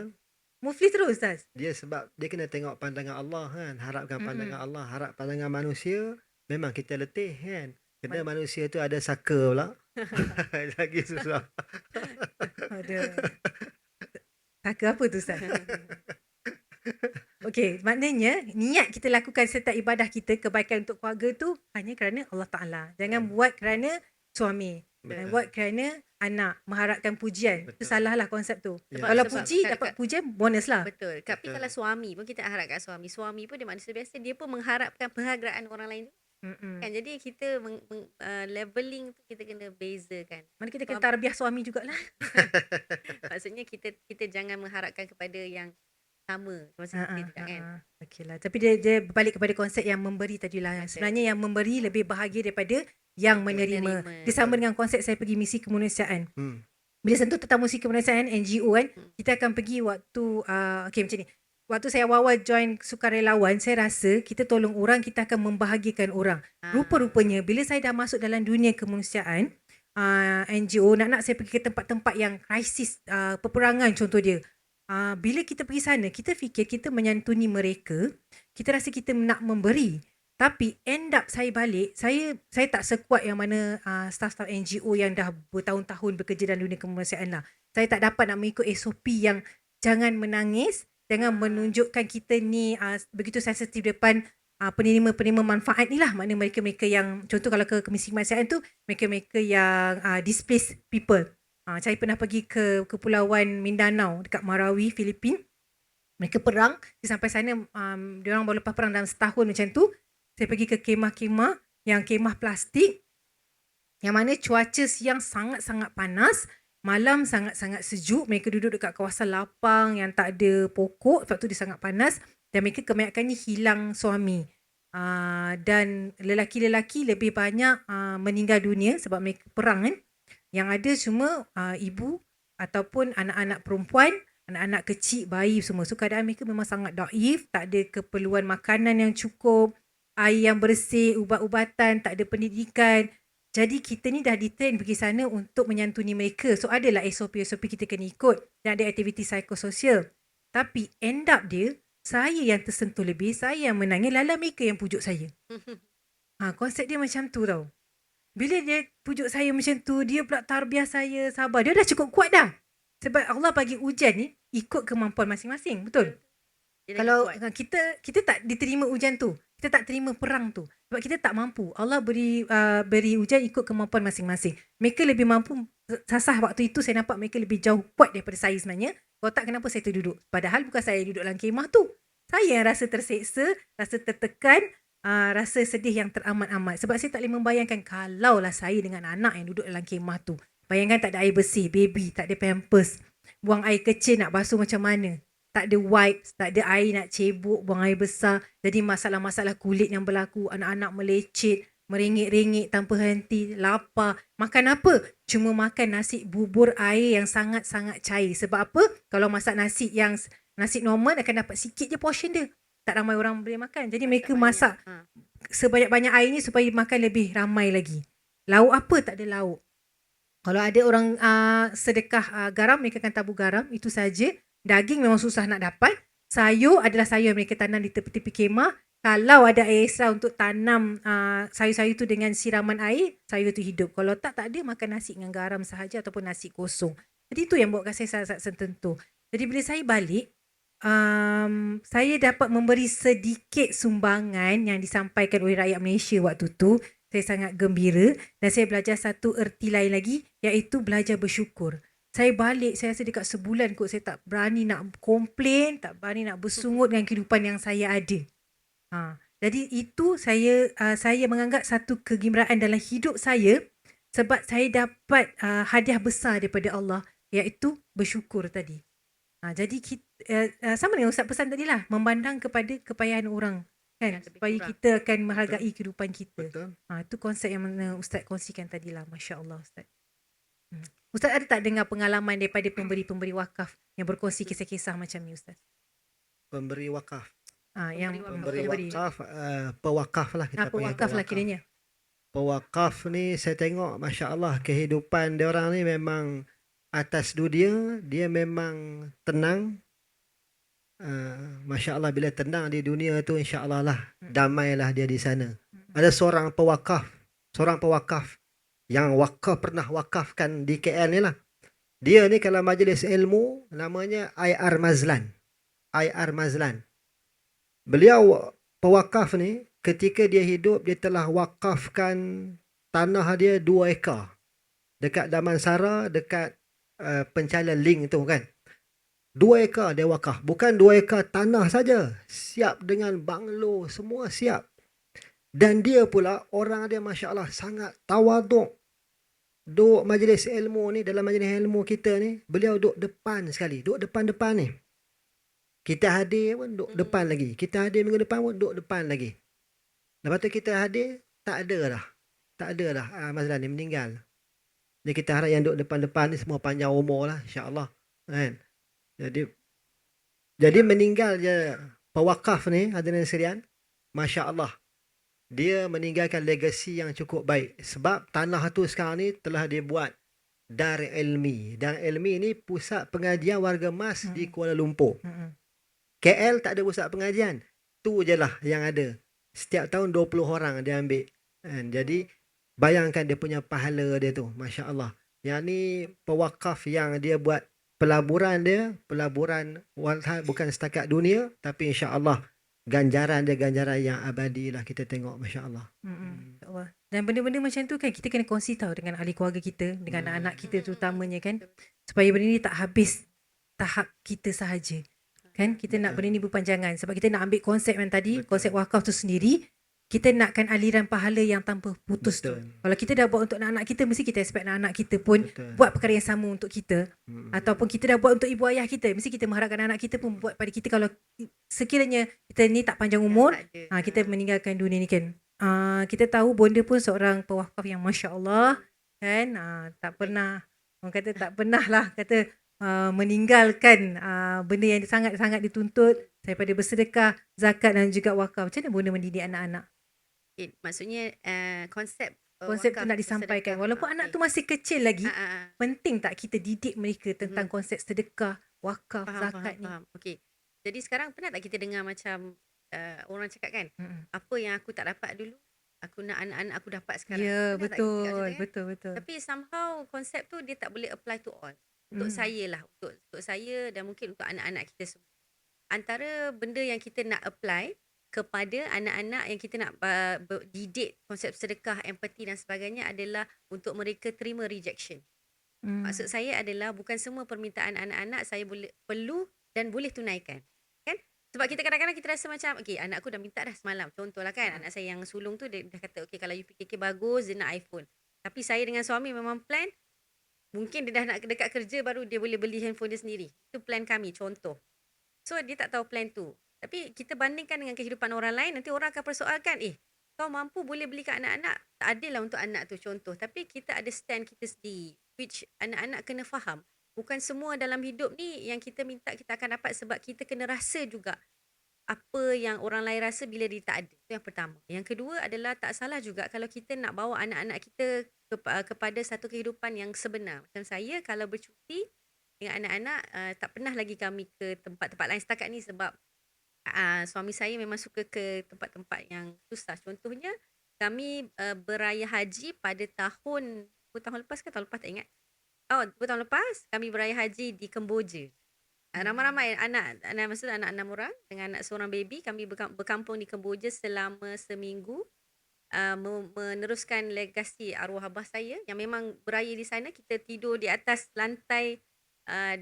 Muflis terus Ustaz. Dia sebab dia kena tengok pandangan Allah kan. Harapkan pandangan Allah, harap pandangan manusia. Memang kita letih kan. Kena manusia tu ada saka pula. Lagi susah. Ada. Saka apa tu Ustaz? Okey, maknanya niat kita lakukan setiap ibadah kita, kebaikan untuk keluarga tu hanya kerana Allah Ta'ala. Jangan buat kerana suami. Jangan buat kerana anak, mengharapkan pujian. Itu salah lah konsep tu. Kalau puji, dapat pujian, bonus lah. Betul. Tapi kalau suami pun kita harapkan suami pun dia manusia biasa, dia pun mengharapkan penghargaan orang lain. Kan, jadi kita leveling tu kita kena bezakan. Mana kita kena tarbiyah suami jugalah. Maksudnya kita jangan mengharapkan kepada yang sama macam kita tidak kan. Okeylah. Tapi dia berbalik kepada konsep yang memberi tadilah. Sebenarnya yang memberi lebih bahagia daripada yang menerima. Dia sama dengan konsep saya pergi misi kemanusiaan. Bila sentuh tentang misi kemanusiaan NGO kan, kita akan pergi waktu okey macam ni. Waktu saya awal join sukarelawan, saya rasa kita tolong orang, kita akan membahagikan orang. Rupa-rupanya bila saya dah masuk dalam dunia kemanusiaan, NGO, nak saya pergi ke tempat-tempat yang krisis, peperangan contoh dia. Bila kita pergi sana, kita fikir kita menyantuni mereka, kita rasa kita nak memberi. Tapi end up saya balik, saya tak sekuat yang mana staff-staff NGO yang dah bertahun-tahun bekerja dalam dunia kemanusiaan lah. Saya tak dapat nak mengikut SOP yang jangan menangis, jangan menunjukkan kita ni begitu sensitif depan penerima-penerima manfaat ni lah. Maknanya mereka-mereka yang, contoh kalau ke misi kemanusiaan tu, mereka-mereka yang displaced people. Saya pernah pergi ke Kepulauan Mindanao dekat Marawi, Filipina. Mereka perang. Sampai sana, diorang baru lepas perang dalam setahun macam tu. Saya pergi ke kemah-kemah yang kemah plastik. Yang mana cuaca siang sangat-sangat panas. Malam sangat-sangat sejuk, mereka duduk dekat kawasan lapang yang tak ada pokok, sebab tu dia sangat panas dan mereka kebanyakannya hilang suami. Dan lelaki-lelaki lebih banyak meninggal dunia sebab mereka perang kan. Yang ada cuma ibu ataupun anak-anak perempuan, anak-anak kecil, bayi semua. So keadaan mereka memang sangat daif, tak ada keperluan makanan yang cukup, air yang bersih, ubat-ubatan, tak ada pendidikan. Jadi kita ni dah ditrain pergi sana untuk menyantuni mereka. So adalah SOP-SOP kita kena ikut dan ada aktiviti psikososial. Tapi end up dia, saya yang tersentuh lebih, saya yang menangis, lala mereka yang pujuk saya. Konsep dia macam tu tau. Bila dia pujuk saya macam tu, dia pula tarbiyah saya, sabar. Dia dah cukup kuat dah. Sebab Allah bagi ujian ni ikut kemampuan masing-masing. Betul? Kalau kita tak diterima ujian tu, kita tak terima perang tu, sebab kita tak mampu. Allah beri ujian ikut kemampuan masing-masing. Mereka lebih mampu. Sasah waktu itu saya nampak mereka lebih jauh kuat daripada saya sebenarnya. Kalau tak, kenapa saya terduduk? Padahal bukan saya duduk dalam kemah tu. Saya yang rasa terseksa, rasa tertekan, rasa sedih yang teramat-amat. Sebab saya tak boleh membayangkan kalaulah saya dengan anak yang duduk dalam kemah tu. Bayangkan tak ada air bersih, baby, tak ada pampers. Buang air kecil nak basuh macam mana? Tak ada wipes, tak ada air nak cebok, buang air besar. Jadi masalah-masalah kulit yang berlaku, anak-anak melecet, merengek-rengek tanpa henti, lapar. Makan apa? Cuma makan nasi bubur air yang sangat-sangat cair. Sebab apa? Kalau masak nasi normal akan dapat sikit je portion dia. Tak ramai orang boleh makan. Jadi mereka masak sebanyak-banyak air ni supaya makan lebih ramai lagi. Lauk apa? Tak ada lauk. Kalau ada orang sedekah garam, mereka akan tabur garam. Itu saja. Daging memang susah nak dapat. Sayur adalah sayur yang mereka tanam di tepi-tepi kemah. Kalau ada air extra untuk tanam sayur-sayur tu dengan siraman air, sayur tu hidup. Kalau tak ada, makan nasi dengan garam sahaja ataupun nasi kosong. Jadi itu yang buatkan saya sangat tertentu. Jadi bila saya balik, saya dapat memberi sedikit sumbangan yang disampaikan oleh rakyat Malaysia waktu tu. Saya sangat gembira dan saya belajar satu erti lain lagi, iaitu belajar bersyukur. Saya balik, saya rasa dekat sebulan kot saya tak berani nak komplain, tak berani nak bersungut dengan kehidupan yang saya ada. Jadi itu saya menganggap satu kegembiraan dalam hidup saya sebab saya dapat hadiah besar daripada Allah, iaitu bersyukur tadi. Jadi kita, sama dengan Ustaz pesan tadi lah, memandang kepada kepayahan orang kan, supaya kita akan menghargai kehidupan kita. Itu konsep yang mana Ustaz kongsikan tadi lah. Masya Allah Ustaz. Ustaz ada tak dengar pengalaman daripada pemberi-pemberi wakaf yang berkongsi kisah-kisah macam ni Ustaz? Pemberi wakaf. Pemberi wakaf, pewakaf lah kita panggil. Pewakaf lah kiranya. Pewakaf ni saya tengok Masya Allah kehidupan dia orang ni memang atas dunia, dia memang tenang. Masya Allah bila tenang di dunia tu insya Allah lah damailah dia di sana. Ada seorang pewakaf yang pernah wakafkan di KL ni lah. Dia ni kalau majlis ilmu namanya IR Mazlan. Beliau pewakaf ni ketika dia hidup dia telah wakafkan tanah dia 2 ekar dekat Damansara, dekat Pencala Link tu kan. 2 ekar dia wakaf. Bukan 2 ekar tanah saja. Siap dengan banglo, semua siap. Dan dia pula orang dia Masya Allah sangat tawaduk. Duduk majlis ilmu ni, dalam majlis ilmu kita ni, beliau duduk depan sekali. Duduk depan-depan ni. Kita hadir pun duduk depan lagi. Kita hadir minggu depan pun duduk depan lagi. Lepas tu kita hadir, tak ada dah. Mazlan ni meninggal. Jadi kita harap yang duduk depan-depan ni semua panjang umur lah. InsyaAllah. Kan? Jadi meninggal je pewakaf ni, hadirin sekalian. Masya Allah. Dia meninggalkan legasi yang cukup baik. Sebab tanah tu sekarang ni telah dia buat Dar Ilmi. Dar Ilmi ni pusat pengajian warga emas di Kuala Lumpur. KL tak ada pusat pengajian. Tu je lah yang ada. Setiap tahun 20 orang dia ambil. Jadi bayangkan dia punya pahala dia tu. Masya Allah. Yang ni pewakaf yang dia buat pelaburan dia. Pelaburan bukan setakat dunia. Tapi insya Allah ganjaran dia ganjaran yang abadi lah kita tengok. Masya Allah. Dan benda-benda macam tu kan kita kena kongsi tahu dengan ahli keluarga kita, dengan anak-anak kita terutamanya kan, supaya benda ni tak habis tahap kita sahaja kan. Kita nak benda ni berpanjangan sebab kita nak ambil konsep yang tadi. Betul. Konsep wakaf tu sendiri kita nakkan aliran pahala yang tanpa putus tu. Betul. Kalau kita dah buat untuk anak-anak kita, mesti kita expect anak-anak kita pun Betul. buat perkara yang sama untuk kita. Ataupun kita dah buat untuk ibu ayah kita, mesti kita mengharapkan anak kita pun buat pada kita. Kalau sekiranya kita ni tak panjang umur, tak ada. kita meninggalkan dunia ni kan. Kita tahu bonda pun seorang pewakaf yang Masya Allah kan. Tak pernah, orang kata tak pernah lah kata meninggalkan benda yang sangat-sangat dituntut daripada bersedekah, zakat dan juga wakaf. Macam mana bonda mendidik anak-anak? Maksudnya konsep Konsep tu wakaf nak disampaikan. sedekah. Walaupun anak tu masih kecil lagi, Ah. penting tak kita didik mereka tentang konsep sedekah, wakaf, zakat ni? Faham. Okey. Jadi sekarang pernah tak kita dengar macam orang cakap kan, apa yang aku tak dapat dulu, aku nak anak-anak aku dapat sekarang. Ya, Pernah tak kita betul, cakap kan? betul. Tapi somehow konsep tu dia tak boleh apply to all. Untuk saya lah, untuk saya dan mungkin untuk anak-anak kita semua. Antara benda yang kita nak apply kepada anak-anak yang kita nak didik konsep sedekah, empathy dan sebagainya adalah untuk mereka terima rejection. Maksud saya adalah bukan semua permintaan anak-anak saya perlu dan boleh tunaikan. Kan? Sebab kita kadang-kadang kita rasa macam, okay, anak aku dah minta dah semalam. Contohlah kan, anak saya yang sulung tu dia dah kata, okay, kalau you PKK bagus, dia nak iPhone. Tapi saya dengan suami memang plan, mungkin dia dah nak dekat kerja baru dia boleh beli handphone dia sendiri. Itu plan kami, contoh. So, dia tak tahu plan tu. Tapi kita bandingkan dengan kehidupan orang lain, nanti orang akan persoalkan, kau mampu boleh belikan anak-anak, tak adil lah untuk anak tu, contoh. Tapi kita ada stand kita sendiri, which anak-anak kena faham. Bukan semua dalam hidup ni yang kita minta kita akan dapat, sebab kita kena rasa juga apa yang orang lain rasa bila dia tak ada. Itu yang pertama. Yang kedua adalah tak salah juga kalau kita nak bawa anak-anak kita kepada satu kehidupan yang sebenar. Macam saya kalau bercuti dengan anak-anak, tak pernah lagi kami ke tempat-tempat lain setakat ni sebab suami saya memang suka ke tempat-tempat yang susah. Contohnya kami beraya haji pada tahun lepas ke tahun lepas tak ingat. Tahun lepas kami beraya haji di Kemboja. Ramai-ramai maksudnya anak 6 orang dengan anak seorang baby, kami berkampung di Kemboja selama seminggu. Meneruskan legasi arwah abah saya yang memang beraya di sana. Kita tidur di atas lantai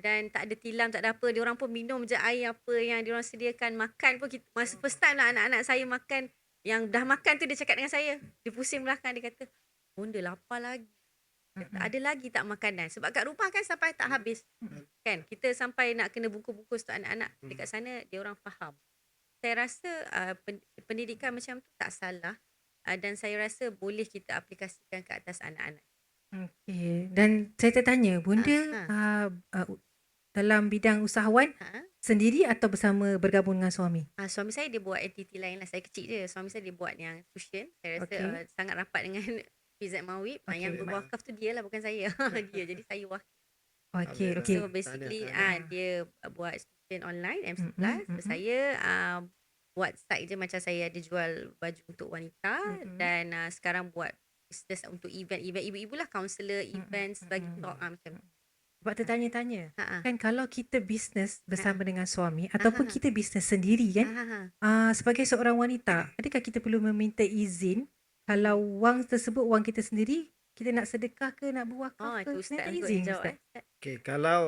dan tak ada tilam, tak ada apa. Diorang pun minum je air apa yang diorang sediakan. Makan pun masa first time lah anak-anak saya makan. Yang dah makan tu dia cakap dengan saya, dia pusing belakang, dia kata, bonda lapar lagi. Ada lagi tak makanan? Sebab kat rumah kan sampai tak habis. Kan? Kita sampai nak kena bungkus-bungkus untuk anak-anak. Dekat sana dia orang faham. Saya rasa pendidikan macam tu tak salah. Dan saya rasa boleh kita aplikasikan ke atas anak-anak. Okey. Dan saya tertanya, bonda dalam bidang usahawan sendiri atau bergabung dengan suami? Suami saya dia buat entiti lain lah. Saya kecil je. Suami saya dia buat yang tuition. Saya rasa sangat rapat dengan PZ Mawib. Yang berwakaf tu dia lah, bukan saya. Dia. Jadi saya wakaf. Okey. So basically dia buat student online MC+. Saya buat site je, macam saya ada jual baju untuk wanita. Dan sekarang buat business untuk event ibu-ibu lah, counselor events bagi talk macam. Sebab tertanya-tanya kan, kalau kita bisnes bersama dengan suami ataupun kita bisnes sendiri kan, sebagai seorang wanita, adakah kita perlu meminta izin kalau wang tersebut wang kita sendiri, kita nak sedekah ke nak berwakaf ke? Itu Ustaz Minta untuk izin, jawab. Ustaz. Okay, kalau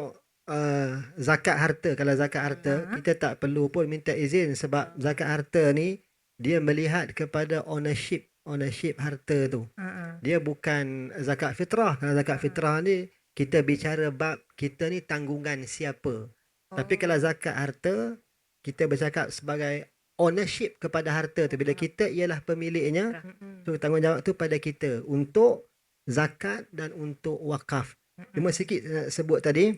zakat harta, kita tak perlu pun minta izin, sebab zakat harta ni dia melihat kepada ownership harta tu. Dia bukan zakat fitrah. Kalau zakat fitrah ni kita bicara bab kita ni tanggungan siapa. Tapi kalau zakat harta, kita bercakap sebagai ownership kepada harta tu. Bila kita ialah pemiliknya, so tanggungjawab tu pada kita untuk zakat dan untuk wakaf. Cuma sikit nak sebut tadi,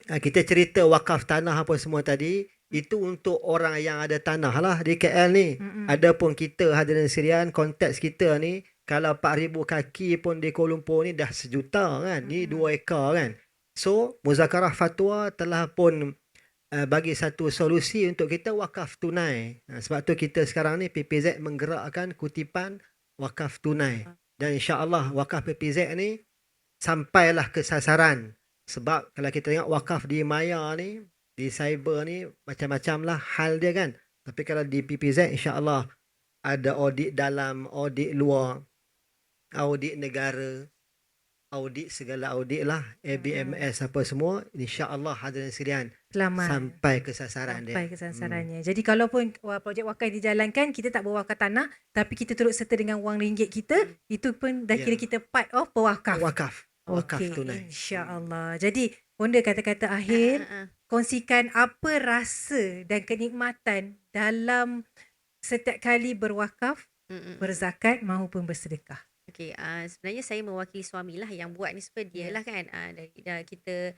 kita cerita wakaf tanah apa semua tadi, itu untuk orang yang ada tanah lah di KL ni. Adapun kita hadirin sekalian, konteks kita ni, kalau 4,000 kaki pun di Kuala Lumpur ni dah 1 juta kan. Ni 2 ekar kan. So, Muzakarah Fatwa telah pun bagi satu solusi untuk kita wakaf tunai. Sebab tu kita sekarang ni PPZ menggerakkan kutipan wakaf tunai. Dan insya-Allah wakaf PPZ ni sampailah ke sasaran. Sebab kalau kita tengok wakaf di Maya ni, di cyber ni, macam-macam lah hal dia kan. Tapi kalau di PPZ insya-Allah ada audit dalam, audit luar, audit negara. audit, segala audit lah, ABMS apa semua, insya-Allah hadirin sekalian Selamat. sampai ke sasaran dia. Sampai ke sasarannya. Jadi kalaupun projek wakaf dijalankan, kita tak berwakaf tanah, tapi kita turut serta dengan wang ringgit kita, itu pun dah kira kita part of pewakaf. Wakaf Okey, tunai. insya-Allah. Jadi, Bonda kata-kata akhir, kongsikan apa rasa dan kenikmatan dalam setiap kali berwakaf, berzakat maupun bersedekah. Okey, sebenarnya saya mewakili suami lah yang buat ni sebab dia lah kan. Dah kita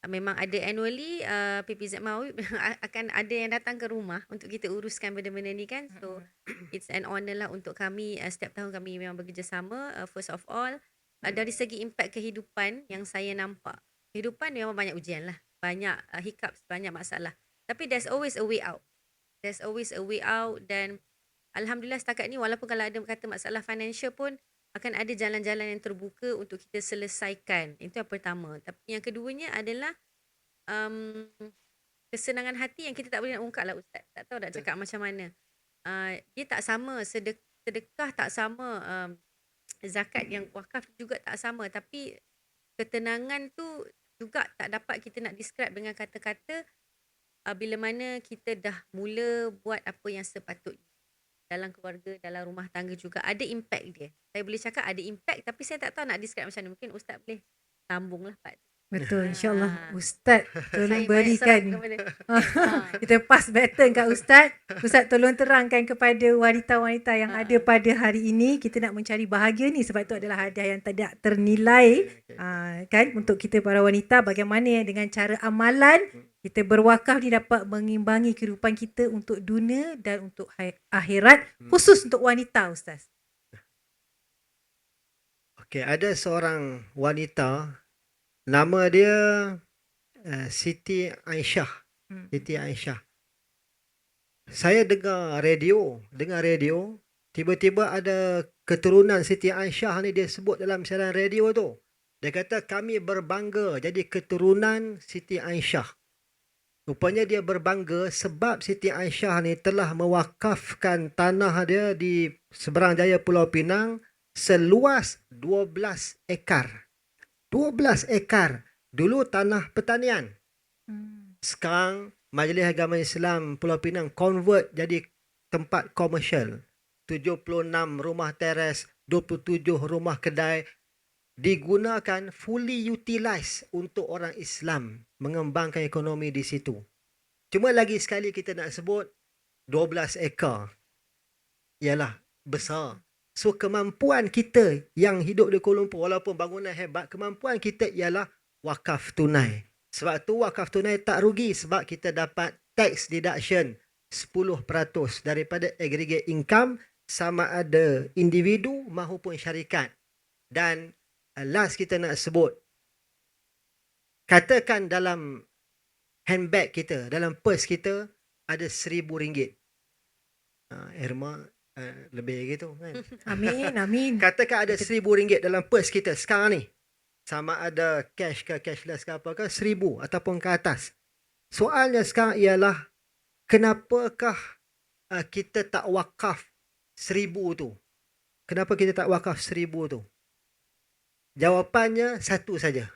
memang ada annually PPZ Mawib akan ada yang datang ke rumah untuk kita uruskan benda-benda ni kan. So it's an honour lah untuk kami. Setiap tahun kami memang bekerjasama. First of all, dari segi impact kehidupan yang saya nampak, kehidupan memang banyak ujian lah, banyak hiccups, banyak masalah, tapi there's always a way out. Dan alhamdulillah setakat ni, walaupun kalau ada kata masalah financial pun, akan ada jalan-jalan yang terbuka untuk kita selesaikan. Itu yang pertama. Tapi yang keduanya adalah kesenangan hati yang kita tak boleh nak ungkap lah Ustaz. Tak tahu nak cakap macam mana. Dia tak sama, sedekah tak sama, zakat yang wakaf juga tak sama. Tapi ketenangan tu juga tak dapat kita nak describe dengan kata-kata bila mana kita dah mula buat apa yang sepatutnya. Dalam keluarga, dalam rumah tangga juga ada impact dia. Saya boleh cakap ada impact, tapi saya tak tahu nak describe macam mana. Mungkin Ustaz boleh sambung lah part tu. Betul, insya-Allah. Ustaz tolong Saya banyak serap berikan. kepada Kita pass baton kat Ustaz. Ustaz tolong terangkan kepada wanita-wanita yang ada pada hari ini, kita nak mencari bahagia ni sebab itu adalah hadiah yang tidak ternilai. Kan, untuk kita para wanita, bagaimana dengan cara amalan kita berwakaf ni dapat mengimbangi kehidupan kita untuk dunia dan untuk akhirat, khusus untuk wanita, Ustaz. Okey, ada seorang wanita, nama dia Siti Aisyah. Siti Aisyah. Saya dengar radio, tiba-tiba ada keturunan Siti Aisyah ni dia sebut dalam siaran radio tu. Dia kata kami berbangga jadi keturunan Siti Aisyah. Rupanya dia berbangga sebab Siti Aisyah ni telah mewakafkan tanah dia di seberang jaya Pulau Pinang seluas 12 ekar. 12 ekar. Dulu tanah pertanian. Sekarang Majlis Agama Islam Pulau Pinang convert jadi tempat komersial. 76 rumah teres, 27 rumah kedai digunakan fully utilized untuk orang Islam mengembangkan ekonomi di situ. Cuma lagi sekali kita nak sebut 12 ekar. Ialah besar. So kemampuan kita yang hidup di Kuala Lumpur walaupun bangunan hebat, kemampuan kita ialah wakaf tunai. Sebab tu wakaf tunai tak rugi sebab kita dapat tax deduction 10% daripada aggregate income sama ada individu maupun syarikat. Dan last kita nak sebut, katakan dalam handbag kita, dalam purse kita ada RM1,000. Irma lebih gitu kan. Amin. Katakan ada RM1,000 dalam purse kita sekarang ni. Sama ada cash ke cashless ke apa ke, 1,000 ataupun ke atas. Soalnya sekarang ialah, kenapakah kita tak wakaf 1,000 tu? Kenapa kita tak wakaf 1,000 tu? Jawapannya satu saja.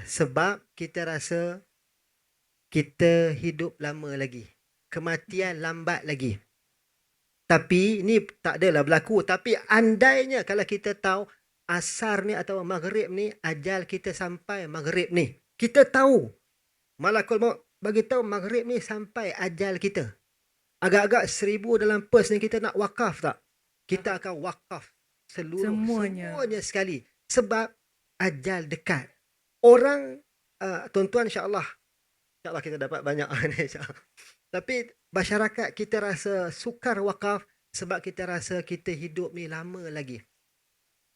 Sebab kita rasa kita hidup lama lagi. Kematian lambat lagi. Tapi ni tak adalah berlaku. Tapi andainya kalau kita tahu asar ni atau maghrib ni, ajal kita sampai maghrib ni. Kita tahu. Malakul maut bagi tahu maghrib ni sampai ajal kita. Agak-agak 1,000 dalam purse ni kita nak wakaf tak? Kita akan wakaf. Semuanya sekali. Sebab ajal dekat. Orang, tuan-tuan insyaAllah kita dapat banyak ni insyaAllah. Tapi masyarakat kita rasa sukar wakaf sebab kita rasa kita hidup ni lama lagi.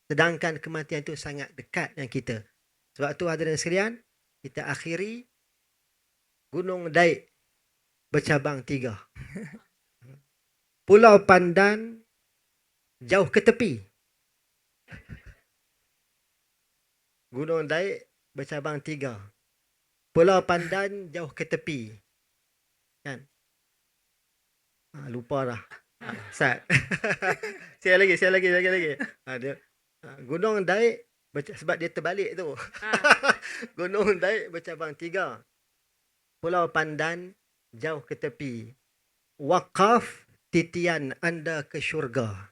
Sedangkan kematian itu sangat dekat dengan kita. Sebab tu hadirin sekalian, kita akhiri Gunung Daik bercabang 3. Pulau Pandan jauh ke tepi. Gunung Daik bercabang 3. Pulau Pandan jauh ke tepi. Kan? Lupa dah. Sat. Sekali lagi. Gunung Daik Sebab dia terbalik tu. Ha. Gunung naik bercabang 3. Pulau Pandan jauh ke tepi. Wakaf titian anda ke syurga.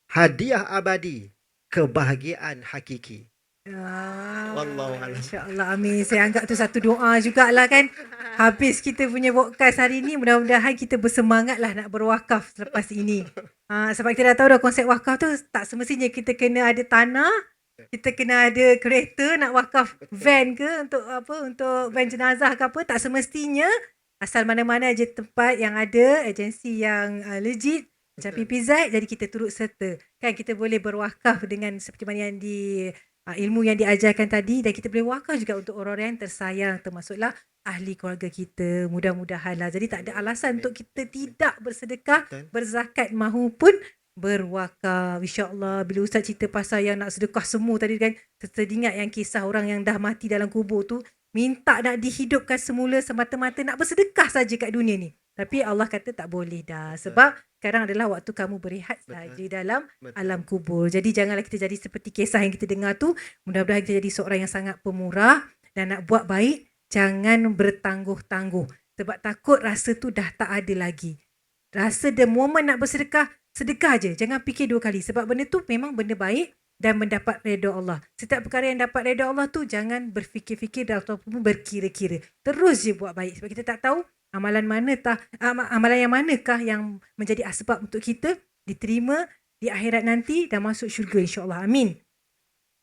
Hadiah abadi, kebahagiaan hakiki. Wallahualam. InsyaAllah, amin. Saya anggap tu satu doa jugalah kan. Habis kita punya podcast hari ni, mudah-mudahan kita bersemangat lah nak berwakaf selepas ini. Sebab kita dah tahu dah konsep wakaf tu tak semestinya kita kena ada tanah, kita kena ada kereta nak wakaf van ke untuk apa, untuk van jenazah ke apa. Tak semestinya, asal mana-mana je tempat yang ada agensi yang legit macam PPZ, jadi kita turut serta. Kan kita boleh berwakaf dengan seperti mana yang ilmu yang diajarkan tadi, dan kita boleh wakaf juga untuk orang-orang yang tersayang, termasuklah ahli keluarga kita. Mudah-mudahan lah. Jadi tak ada alasan untuk kita tidak bersedekah, berzakat, mahupun berwakaf. InsyaAllah bila Ustaz cerita pasal yang nak sedekah semua tadi kan, teringat yang kisah orang yang dah mati dalam kubur tu, minta nak dihidupkan semula semata-mata nak bersedekah saja kat dunia ni. Tapi Allah kata tak boleh dah. Sebab sekarang adalah waktu kamu berehat saja dalam alam kubur. Jadi janganlah kita jadi seperti kisah yang kita dengar tu. Mudah-mudahan kita jadi seorang yang sangat pemurah dan nak buat baik. Jangan bertangguh-tangguh. Sebab takut rasa tu dah tak ada lagi. Rasa the moment nak bersedekah, sedekah je. Jangan fikir 2 kali. Sebab benda tu memang benda baik dan mendapat redha Allah. Setiap perkara yang dapat redha Allah tu jangan berfikir-fikir ataupun berkira-kira. Terus je buat baik. Sebab kita tak tahu amalan yang manakah yang menjadi asbab untuk kita diterima di akhirat nanti dan masuk syurga, insya-Allah. Amin.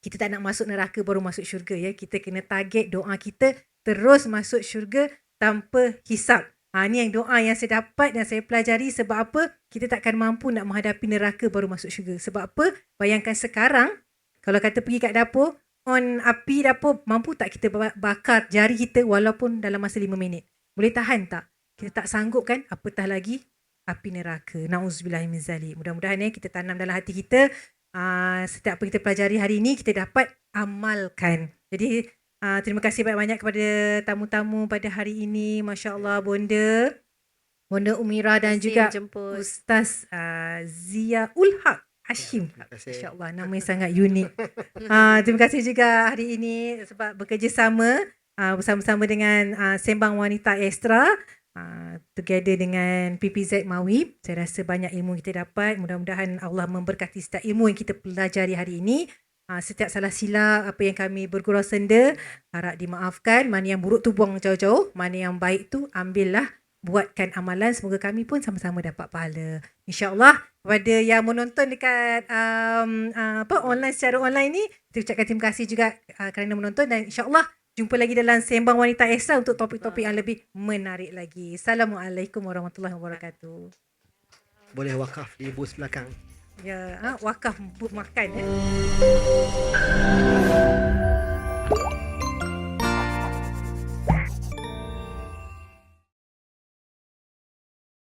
Kita tak nak masuk neraka baru masuk syurga ya. Kita kena target doa kita terus masuk syurga tanpa hisap. Ni yang doa yang saya dapat dan saya pelajari. Sebab apa? Kita takkan mampu nak menghadapi neraka baru masuk syurga. Sebab apa? Bayangkan sekarang, kalau kata pergi kat dapur, on api dapur, mampu tak kita bakar jari kita walaupun dalam masa 5 minit? Boleh tahan tak? Kita tak sanggup kan? Apatah lagi api neraka. Na'udzubillah min zalik. Mudah-mudahan kita tanam dalam hati kita, setiap apa kita pelajari hari ini, kita dapat amalkan. Jadi, terima kasih banyak-banyak kepada tamu-tamu pada hari ini. Masya Allah, Bonda Umira dan juga Ustaz Ziaul Haq Hashim. Masya Allah, nama yang sangat unik. Terima kasih juga hari ini sebab bekerjasama bersama-sama dengan Sembang Wanita Extra, together dengan PPZ Mawib. Saya rasa banyak ilmu kita dapat. Mudah-mudahan Allah memberkati setiap ilmu yang kita pelajari hari ini. Setiap salah silap apa yang kami bergurau senda harap dimaafkan. Mana yang buruk tu buang jauh-jauh, mana yang baik tu ambillah, buatkan amalan. Semoga kami pun sama-sama dapat pahala, insya-Allah. Kepada yang menonton dekat online, secara online ni, kita ucapkan terima kasih juga kerana menonton, dan insya-Allah jumpa lagi dalam Sembang Wanita Extra untuk topik-topik yang lebih menarik lagi. Assalamualaikum warahmatullahi wabarakatuh. Boleh wakaf di bus belakang. Ya, wakaf makan ya.